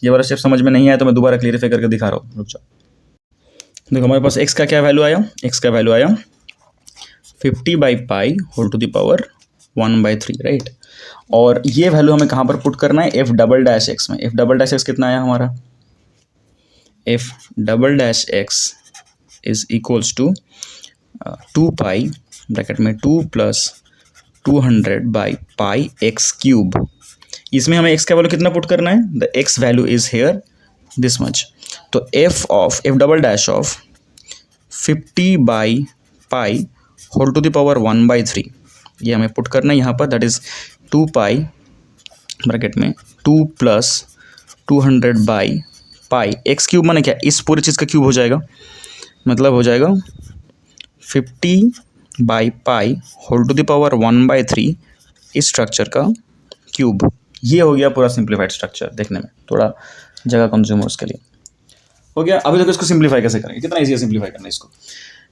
ये वाला स्टेप समझ में नहीं आया तो मैं दोबारा क्लियरिफाई करके दिखा रहा हूँ, रुक जाओ। देखो हमारे पास एक्स का क्या वैल्यू आया, एक्स का वैल्यू आया 50 by pi whole to the power 1/3, right. और ये वैल्यू हमें कहाँ पर पुट करना है, एफ डबल डैश एक्स में। एफ डबल डैश एक्स कितना आया हमारा, f double dash x is equals to 2 pi bracket में 2 plus 200 by pi x cube. इसमें हमें एक्स का वैल्यू कितना पुट करना है, the x value is here this much. तो f double dash of 50 by pi whole to the power 1/3 ये हमें पुट करना है यहाँ पर, दैट इज 2 पाई ब्रैकेट में 2 plus 200 by pi x cube, माने क्या इस पूरी चीज़ का क्यूब हो जाएगा, मतलब हो जाएगा 50 by pi whole to the power 1/3 इस स्ट्रक्चर का क्यूब। ये हो गया पूरा सिंप्लीफाइड स्ट्रक्चर, देखने में थोड़ा जगह कंज्यूम हो उसके लिए हो गया। अभी देखो इसको सिंप्लीफाई कैसे करेंगे, कितना इजी है सिंप्लीफाई करना इसको,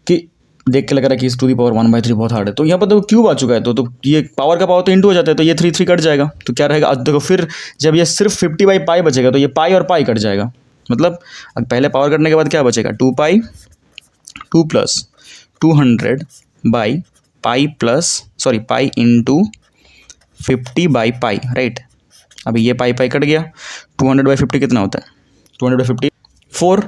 कि देख के लग रहा है कि इस टू दी पावर 1/3 बहुत हार्ड है, तो यहाँ पर देखो क्यूब आ चुका है, तो ये पावर का पावर तो इंटू हो जाता है, तो ये 3 कट जाएगा, तो क्या रहेगा। आज देखो फिर जब ये सिर्फ 50 बाई पाई बचेगा तो ये पाई और पाई कट जाएगा, मतलब पहले पावर कटने के बाद क्या बचेगा 2 पाई 2 plus 200 by pi plus sorry pi into 50 by pi, right. अभी ये पाई पाई कट गया, 200 बाई 50 कितना होता है, 200 बाई 50 4,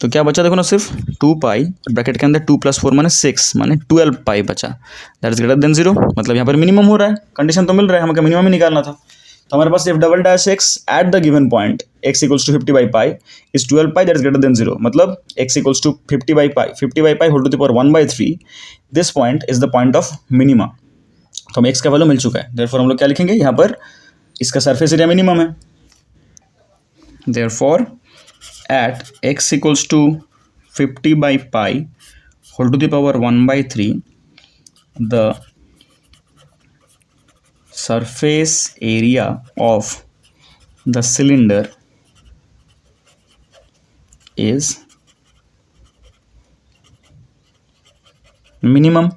तो क्या बचा देखो ना, सिर्फ 2 पाई ब्रैकेट के अंदर 2 प्लस 4 माने 6 माने 12 पाई बचा, दैट इज ग्रेटर देन 0, मतलब यहाँ पर मिनिमम हो रहा है, कंडीशन तो मिल रहा है, हमें मिनिमम ही निकालना था। तो हमारे पास F double dash X at the given point X equals to 50 by pi is 12 pi that is greater than 0, मतलब X equals to 50 by pi whole to the power 1/3, this point is the point of minima. तो हमें एक्स का वैल्यू मिल चुका है, देयरफॉर हम लोग क्या लिखेंगे यहाँ पर, इसका सरफेस एरिया मिनिमम है, therefore at x equals to 50 by pi whole to the power 1/3 the surface area of the cylinder is minimum।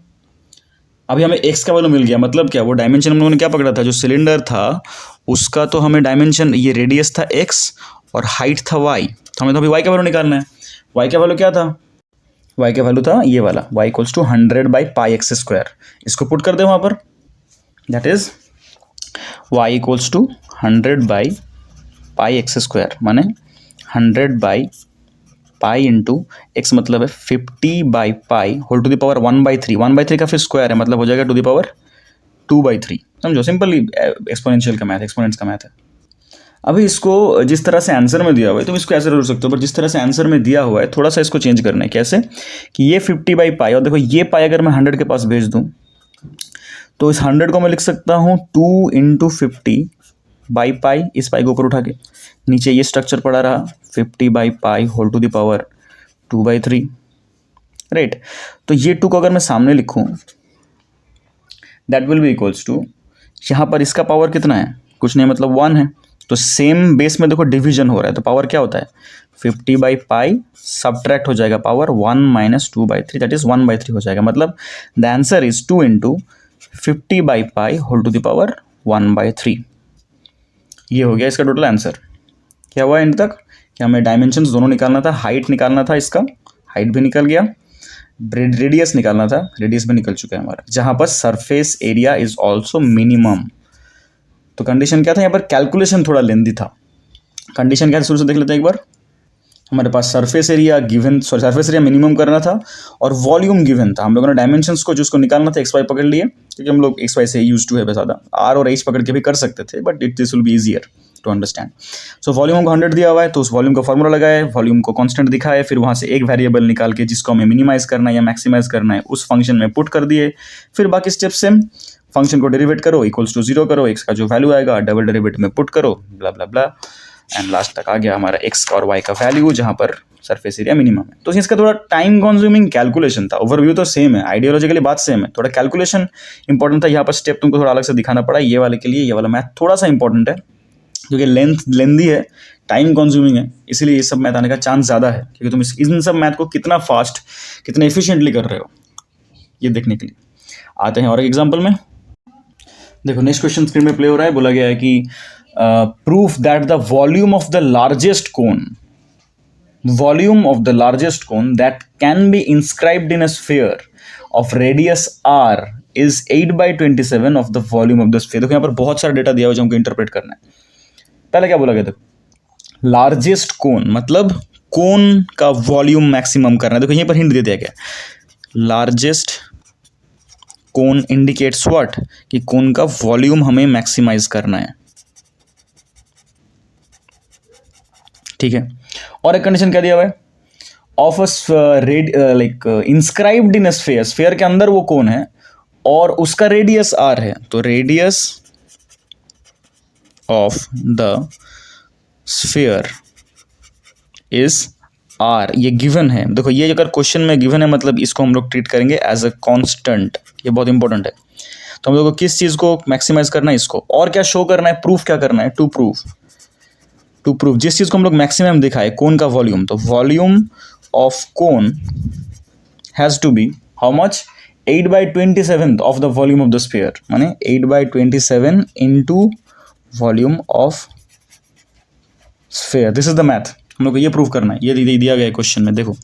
अभी हमें x का वैल्यू मिल गया, मतलब क्या, वो डायमेंशन हम लोगों ने क्या पकड़ा था, जो सिलेंडर था उसका तो हमें डायमेंशन, ये रेडियस था x और हाइट था y, हमें तो अभी y का वैल्यू निकालना है। y का वैल्यू क्या था? y का वैल्यू था ये वाला, y इक्वल्स टू 100/πx²। इसको पुट कर दे वहाँ पर, that is y equals to 100/πx², माने 100/π इंटू x मतलब है 50/π होल टू द पावर 1/3। 1/3 का फिर स्क्वायर है, मतलब हो जाएगा टू द पावर 2/3। समझो, सिंपली एक्सपोनेंशियल का मैथ, एक्सपोनेंट्स का मैथ है। अभी इसको जिस तरह से आंसर में दिया हुआ है तुम इसको ऐसे जोड़ सकते हो, पर जिस तरह से आंसर में दिया हुआ है थोड़ा सा इसको चेंज करना है। कैसे कि ये 50/π, और देखो ये पाई अगर मैं 100 के पास भेज दूं तो इस 100 को मैं लिख सकता हूँ 2 इंटू 50/π, इस पाई को ऊपर उठा के, नीचे ये स्ट्रक्चर पड़ा रहा 50/π whole to the power 2/3, right. तो ये 2 को अगर मैं सामने लिखूं that will be equals to, यहाँ पर इसका पावर कितना है? कुछ नहीं, मतलब 1 है। तो सेम बेस में देखो डिवीजन हो रहा है, तो पावर क्या होता है? 50/π सब्ट्रैक्ट हो जाएगा पावर 1 माइनस 2/3, दैट इज 1/3 हो जाएगा। मतलब the answer is 2 into 50/π whole to the power 1/3। ये हो गया इसका टोटल आंसर। क्या हुआ एंड तक? कि हमें डायमेंशंस दोनों निकालना था, हाइट निकालना था, इसका हाइट भी निकल गया, रेडियस निकालना था, रेडियस भी निकल चुका है हमारा, जहां पर surface area is also minimum. तो कंडीशन क्या था यहाँ पर? कैलकुलेशन थोड़ा लेंदी था। कंडीशन क्या था शुरू से देख लेते हैं एक बार। हमारे पास surface area given, surface area minimum करना था और वॉल्यूम गिवन था। हम लोगों ने डायमेंशंस को जिसको निकालना था XY पकड़ लिए, क्योंकि हम लोग XY से यूज टू है ज़्यादा, R और H पकड़ के भी कर सकते थे, but this will be easier to understand. So volume हमको 100 दिया हुआ है, तो उस वॉल्यूम का फॉर्मूला लगाए, वॉल्यूम को कांस्टेंट दिखाए, फिर वहाँ से एक वेरिएबल निकाल के जिसको हमें मिनिमाइज करना है या मैक्सिमाइज करना है उस फंक्शन में पुट कर दिए। फिर बाकी स्टेप सेम, फंक्शन को डेरिवेट करो, इक्वल्स टू 0 करो, x का जो वैल्यू आएगा डबल डेरिवेटिव में पुट करो, ब्ला ब्ला ब्ला, एंड लास्ट तक आ गया हमारा x और y का वैल्यू जहाँ पर सरफेस एरिया मिनिमम है। तो इसका थोड़ा टाइम कंज्यूमिंग कैलकुलेशन था। ओवरव्यू तो सेम है, आइडियोलॉजिकली बात सेम है, थोड़ा कैलकुलेशन इंपॉर्टेंट था। यहाँ पर स्टेप तुमको थोड़ा अलग से दिखाना पड़ा ये वाले के लिए। ये वाला मैथ थोड़ा सा इंपॉर्टेंट है क्योंकि लेंथी है, टाइम कंज्यूमिंग है, इसीलिए ये सब मैथ आने का चांस ज़्यादा है, क्योंकि तुम इन सब मैथ को कितना फास्ट, कितना एफिशिएंटली कर रहे हो ये देखने के लिए। आते हैं और एक एग्जाम्पल में। देखो नेक्स्ट क्वेश्चन स्क्रीन में प्ले हो रहा है। बोला गया है कि proof that the volume of the largest cone, volume of the largest cone that can be inscribed in a sphere of radius r is 8/27 of the volume of the sphere। देखो यहाँ पर बहुत सारा डेटा दिया हुआ जो हमको इंटरप्रेट करना है। पहले क्या बोला गया? देखो लार्जेस्ट कोन मतलब कोन का वॉल्यूम मैक्सिमम करना है। देखो यहीं पर हिंट दे दिया गया, लार्जेस्ट कोन इंडिकेट्स व्हाट, कि कोन का वॉल्यूम हमें मैक्सिमाइज करना है, ठीक है। और एक कंडीशन क्या दिया हुआ है? Of like inscribed in sphere, sphere के अंदर वो कौन है और उसका रेडियस r है, तो radius of the sphere is r, ये गिवन है। देखो ये अगर क्वेश्चन में गिवन है मतलब इसको हम लोग ट्रीट करेंगे एज अ कांस्टेंट, ये बहुत इंपॉर्टेंट है। तो हम लोग को किस चीज को मैक्सिमाइज करना है? इसको। और क्या शो करना है? प्रूफ क्या करना है? टू प्रूफ जिस चीज को हम लोग मैक्सिमम दिखाए, कोन का वॉल्यूम, तो volume of cone has to be how much? 8/27 of the volume of the sphere, माने 8/27 into volume of sphere. This is the math. हम लोग को ये प्रूव करना है, ये दिया गया है क्वेश्चन में। देखो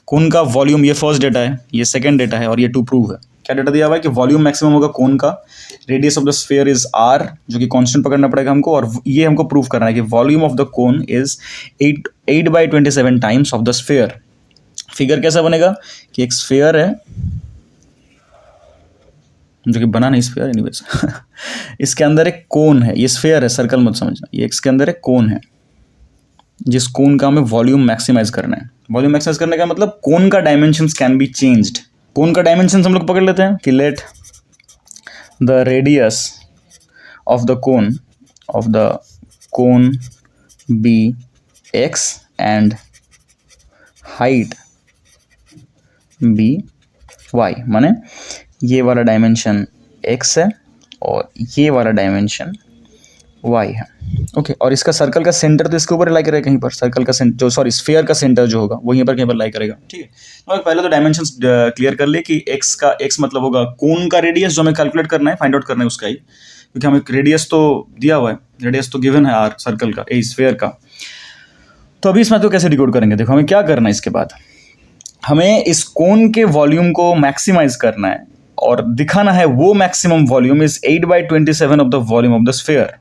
कोन का वॉल्यूम, ये फर्स्ट डेटा है, ये सेकंड डेटा है और ये टू प्रूव है। क्या डेटा दिया हुआ है? कि वॉल्यूम मैक्सिमम होगा कोन का, radius of the sphere is r, जो कि कांस्टेंट पकड़ना पड़ेगा हमको, और ये हमको प्रूव करना है कि volume of the cone is 8/27 times of the sphere. Figure कैसा बनेगा? कि एक स्फीयर है जो कि बना नहीं स्फीयर एनीवेज इसके अंदर एक कोन है, ये स्फीयर है, सर्कल मत समझना, ये इसके अंदर एक कोन है, जिस कोन का हमें वॉल्यूम मैक्सिमाइज करना है। वॉल्यूम मैक्सिमाइज करने का मतलब कोन का dimensions can be changed. Cone का डायमेंशंस हम लोग पकड़ लेते हैं कि let the radius of the cone be x and height be y, माने ये वाला डायमेंशन x है और ये वाला डायमेंशन y है, ओके। और इसका सर्कल का सेंटर तो इसके ऊपर लाई करेगा कहीं पर, सर्कल का सेंटर जो सॉरी स्फीयर का सेंटर जो होगा वो यहीं पर कहीं पर लाई करेगा, ठीक है। तो पहले तो डायमेंशंस क्लियर कर लिए कि x मतलब होगा कोन का रेडियस जो हमें कैलकुलेट करना है, फाइंड आउट करना है उसका ही, क्योंकि हमें रेडियस तो दिया हुआ है, रेडियस तो गिवन है r सर्कल का, स्फीयर का। तो अभी इस मैथ को कैसे डिकोड करेंगे? देखो, हमें क्या करना है इसके बाद, हमें इस कोन के वॉल्यूम को मैक्सिमाइज करना है और दिखाना है वो maximum volume is 8/27 of the volume of the sphere.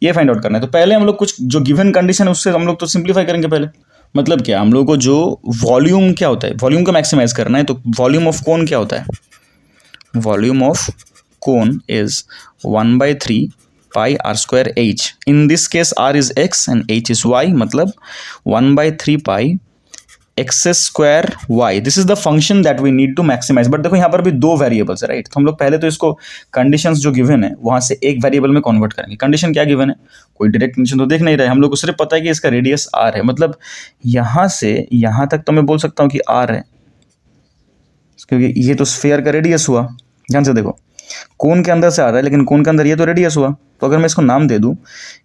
ये फाइंड आउट करना है। तो पहले हम लोग कुछ जो गिवन कंडीशन है उससे हम लोग तो सिंप्लीफाई करेंगे पहले। मतलब क्या, हम लोग को जो वॉल्यूम क्या होता है, वॉल्यूम को मैक्सिमाइज करना है। तो वॉल्यूम ऑफ कोन क्या होता है? Volume of cone is 1/3 pi are square H. In this case R is X and H is Y, मतलब 1/3 pi x square Y. This is the function that we need to maximize. But देखो यहाँ पर भी दो वेरिएबल्स है, राइट? तो हम लोग पहले तो इसको कंडीशंस जो गिवन है वहाँ से एक वेरिएबल में कन्वर्ट करेंगे। कंडीशन क्या गिवन है? कोई डायरेक्ट कंडीशन तो देख नहीं रहे, हम लोग को सिर्फ पता है कि इसका रेडियस आर है। मतलब यहाँ से यहाँ तक तो मैं बोल सकता हूँ कि आर है, क्योंकि ये तो स्फीयर का रेडियस हुआ। ध्यान से देखो, कोन के अंदर से आ रहा है लेकिन कोन के अंदर ये तो रेडियस हुआ। तो अगर मैं इसको नाम दे दूँ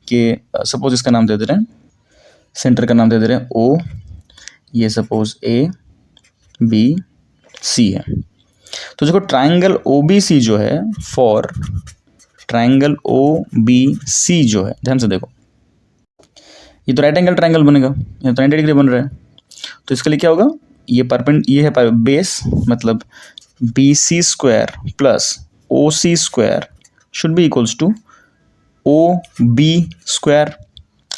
कि सपोज इसका नाम दे दे रहे हैं, सेंटर का नाम दे दे रहे हैं ओ, ये सपोज ए बी सी है। तो देखो ट्राइंगल ओ बी सी जो है, for triangle O B C जो है, ध्यान से देखो, ये तो राइट एंगल ट्राइंगल बनेगा, ये तो 90 डिग्री बन रहा है। तो इसके लिए क्या होगा, ये है बेस, मतलब B C square plus O C square should be equals to O B square.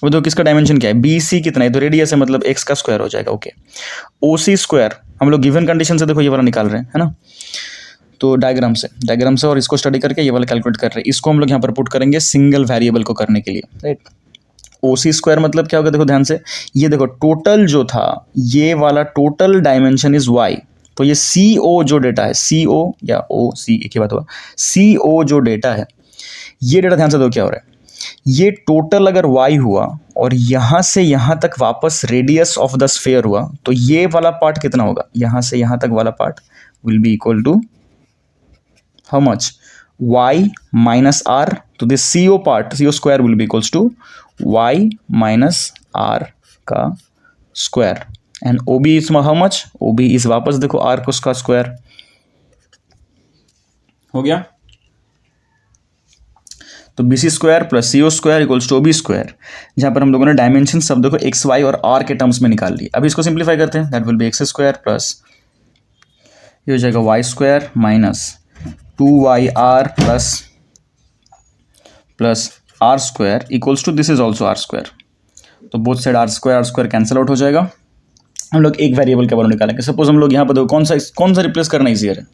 वो देखो किसका डायमेंशन क्या है, बी सी कितना है, तो रेडियस है, मतलब एक्स का स्क्वायर हो जाएगा। ओके, ओ सी स्क्वायर हम लोग गिवन कंडीशन से देखो ये वाला निकाल रहे हैं, है ना? तो डायग्राम से और इसको स्टडी करके ये वाला कैलकुलेट कर रहे हैं। इसको हम लोग यहाँ पर पुट करेंगे सिंगल वेरिएबल को करने के लिए, राइट? ओ सी स्क्वायर मतलब क्या होगा, देखो ध्यान से, ये देखो टोटल जो था, ये वाला टोटल डायमेंशन इज वाई। तो ये सी ओ जो डेटा है, सी ओ या ओ सी एक ही बात होगा, सी ओ जो डेटा है, ये डेटा ध्यान से देखो क्या हो रहा है, ये टोटल अगर y हुआ और यहाँ से यहाँ तक वापस रेडियस ऑफ द स्फीयर हुआ, तो ये वाला पार्ट कितना होगा, यहाँ से यहाँ तक वाला part will be equal to how much, y minus R. तो this C O part, C O square will be equals to y minus R का square. And O B is how much, O B is वापस देखो आर को उसका स्क्वायर हो गया। तो B C square plus C O square equals to O B square, जहाँ पर हम लोगों ने डायमेंशन सब देखो एक्स वाई और आर के टर्म्स में निकाल लिए। अभी इसको सिंप्लीफाई करते हैं, that will be X square plus ये हो जाएगा Y square minus 2yr plus R square equals to this is also R square. तो both side R square cancel out हो जाएगा। हम लोग एक वेरिएबल के बारे में निकालेंगे। सपोज हम लोग यहाँ पर देखो कौन सा रिप्लेस करना ईजियर है।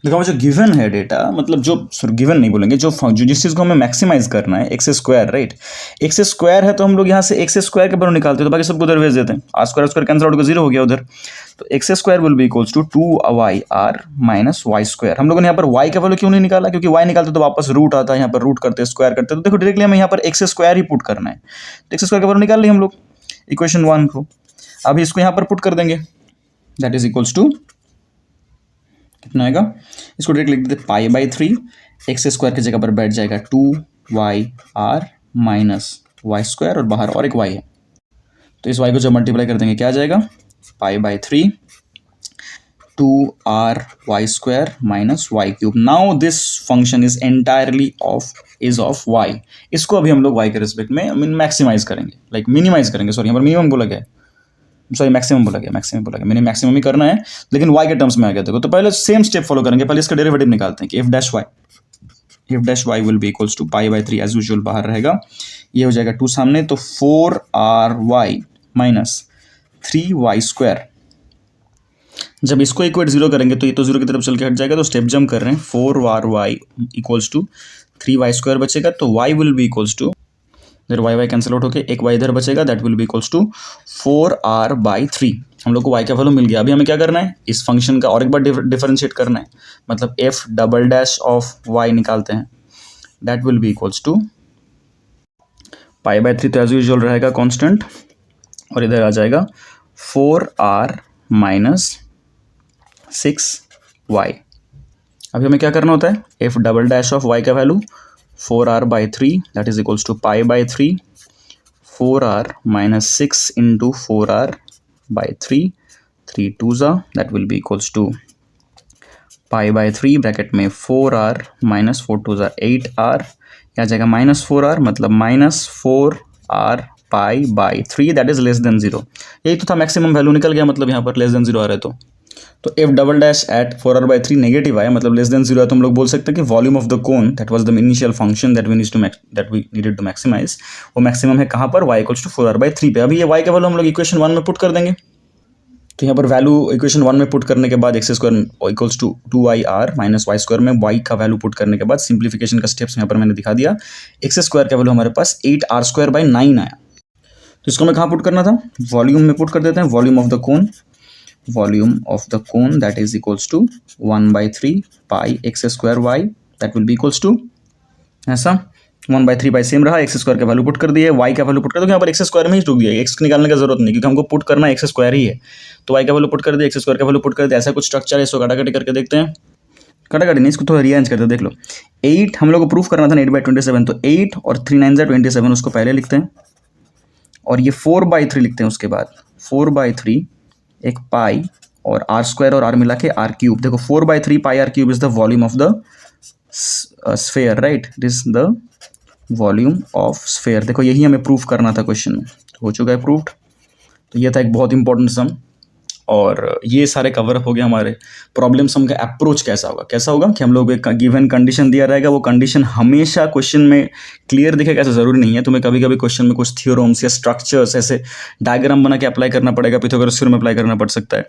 देखो जो गिवन है डेटा, मतलब जो गिवन नहीं बोलेंगे, जो जिस चीज़ को हमें मैक्सिमाइज करना है, X square, right? X square है तो हम लोग यहाँ से एक्स स्क्वायर के बारे में निकालते हैं, तो बाकी सबको उधर भेज देते हैं। आर स्क्वायर कैंसिल आउट का 0 हो गया उधर। तो x square will be equals to 2yr minus y square. हम लोगों ने यहाँ पर y का वैल्यू क्यों नहीं निकाला, क्योंकि y निकालते तो वापस रूट आता है, यहाँ पर रूट करते स्क्वायर करते। तो देखो डायरेक्टली हमें यहाँ पर एक्स स्क्वायर ही पुट करना है। तो एक्स स्क्वायर का वैल्यू निकाल लिया हम लोग इक्वेशन 1 को। अभी इसको यहाँ पर पुट कर देंगे, दैट इज इक्वल्स टू कितना आएगा, इसको डायरेक्ट लिख देते π/3, एक्स स्क्वायर की जगह पर बैठ जाएगा 2yr माइनस वाई स्क्वायर और बाहर और एक y है, तो इस y को जब मल्टीप्लाई कर देंगे क्या आ जाएगा, π/3 2ry square minus y cube. Now this function is entirely of y। इसको अभी हम लोग y के रिस्पेक्ट में मैक्सिमाइज करेंगे, लाइक मिनिमाइज करेंगे, सॉरी यहाँ पर मिनिमम बोला गया है, सॉरी मैक्सिमम बोला गया, मैंने मैक्सिमम ही करना है लेकिन y के टर्म्स में आ गया। देखो तो पहले सेम स्टेप फॉलो करेंगे, पहले इसका डेरिवेटिव निकालते हैं कि if dash y will be equals to π/3 as usual बाहर रहेगा, ये हो जाएगा 2 सामने, तो 4ry माइनस 3y स्क्वायर। जब इसको इक्वेट 0 करेंगे तो ये तो 0 की तरफ चल के हट जाएगा, तो स्टेप जंप कर रहे हैं, 4ry equals to 3y square बचेगा, तो y will be equals to, इधर y कैंसिल आउट होकर एक y इधर बचेगा, that will be equals to 4r/3। हम लोग को y का वैल्यू मिल गया। अभी हमें क्या करना है, इस फंक्शन का और एक बार डिफरेंशिएट करना है, मतलब f double dash of y निकालते हैं, that will be equals to π/3 तो एज यूजुअल रहेगा कांस्टेंट, और इधर आ जाएगा 4r माइनस 6y। अभी हमें क्या करना होता है, f double dash of y का value 4r/3 that is equals to π/3 4r minus 6 into 4r/3, 3 2s that will be equals to π/3 bracket में 4r माइनस 4 2s 8r, आ जाएगा माइनस 4r, मतलब minus 4r π/3 that is less than 0। यही तो था, मैक्सिमम वैल्यू निकल गया, मतलब यहाँ पर लेस देन 0 आ रहा है तो f double dash at 4r/3 negative आया, मतलब लेस देन 0 है, तो हम लोग बोल सकते हैं कि volume of the cone that was the initial function that we needed to maximize, वो मैक्सिमम है कहाँ पर, y इक्वल्स टू 4r/3 पे। अभी ये y का वैल्यू हम लोग इक्वेशन 1 में पुट कर देंगे, तो यहाँ पर वैल्यू इक्वेशन 1 में पुट करने के बाद x² equals to 2ir minus y² में y का वैल्यू पुट करने के बाद सिंप्लीफिकेशन का स्टेप्स यहाँ पर मैंने दिखा दिया। x² का वैल्यू हमारे पास 8r²/9 आया, तो इसको हमें कहाँ पुट करना था, वॉल्यूम में पुट कर देते हैं। Volume of the cone that is equals to 1/3 pi x²y that will be equals to ऐसा 1/3 पाई सेम रहा, x² का वैल्यू पुट कर दिए, y का वैल्यू पुट कर दो, यहाँ पर x² में ही रुक दिया, x निकालने का जरूरत नहीं क्योंकि हमको पुट करना x² ही है, तो y का वैल्यू पुट कर दिया, x² का वैल्यू पुट कर दिया। ऐसा कुछ स्ट्रक्चर है, इसको काटाकाटी करके देखते हैं। काटाकाटी नहीं, इसको थोड़ा रीअरेंज करते हैं, देख लो 8 हम लोग को प्रूफ करना था 8/27, तो 8 और 3 9 27 उसको पहले लिखते हैं, और ये 4/3 लिखते हैं उसके बाद, 4/3 एक पाई और r² और r मिला के r³। देखो 4/3 पाई r³ is the volume of the sphere, right, it is the volume of sphere. देखो यही हमें प्रूफ करना था क्वेश्चन में, तो हो चुका है प्रूफ्ड। तो ये था एक बहुत इंपॉर्टेंट सम, और ये सारे कवर अप हो गए हमारे प्रॉब्लम सम का अप्रोच कैसा होगा कि हम लोग एक गिवन कंडीशन दिया रहेगा, वो कंडीशन हमेशा क्वेश्चन में क्लियर दिखेगा ऐसा ज़रूरी नहीं है, तुम्हें कभी कभी क्वेश्चन में कुछ थ्योरम्स या स्ट्रक्चर्स ऐसे डायग्राम बना के अप्लाई करना पड़ेगा, पिथागोरस थ्योरम अप्लाई करना पड़ सकता है।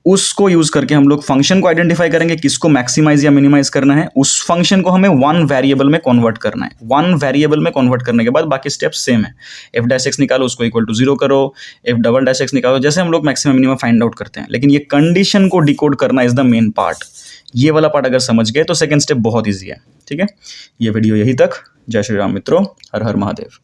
उसको यूज़ करके हम लोग फंक्शन को आइडेंटिफाई करेंगे, किसको मैक्सिमाइज या मिनिमाइज करना है, उस फंक्शन को हमें वन वेरिएबल में कन्वर्ट करना है। वन वेरिएबल में कन्वर्ट करने के बाद बाकी स्टेप्स सेम है, f' निकालो, उसको इक्वल टू 0 करो, f" निकालो, जैसे हम लोग मैक्सिमम मिनिमम फाइंड आउट करते हैं। लेकिन ये कंडीशन को डिकोड करना इज द मेन पार्ट। ये वाला पार्ट अगर समझ गए तो सेकंड स्टेप बहुत ईजी है। ठीक है, ये वीडियो यही तक। जय श्री राम मित्रों, हर हर महादेव।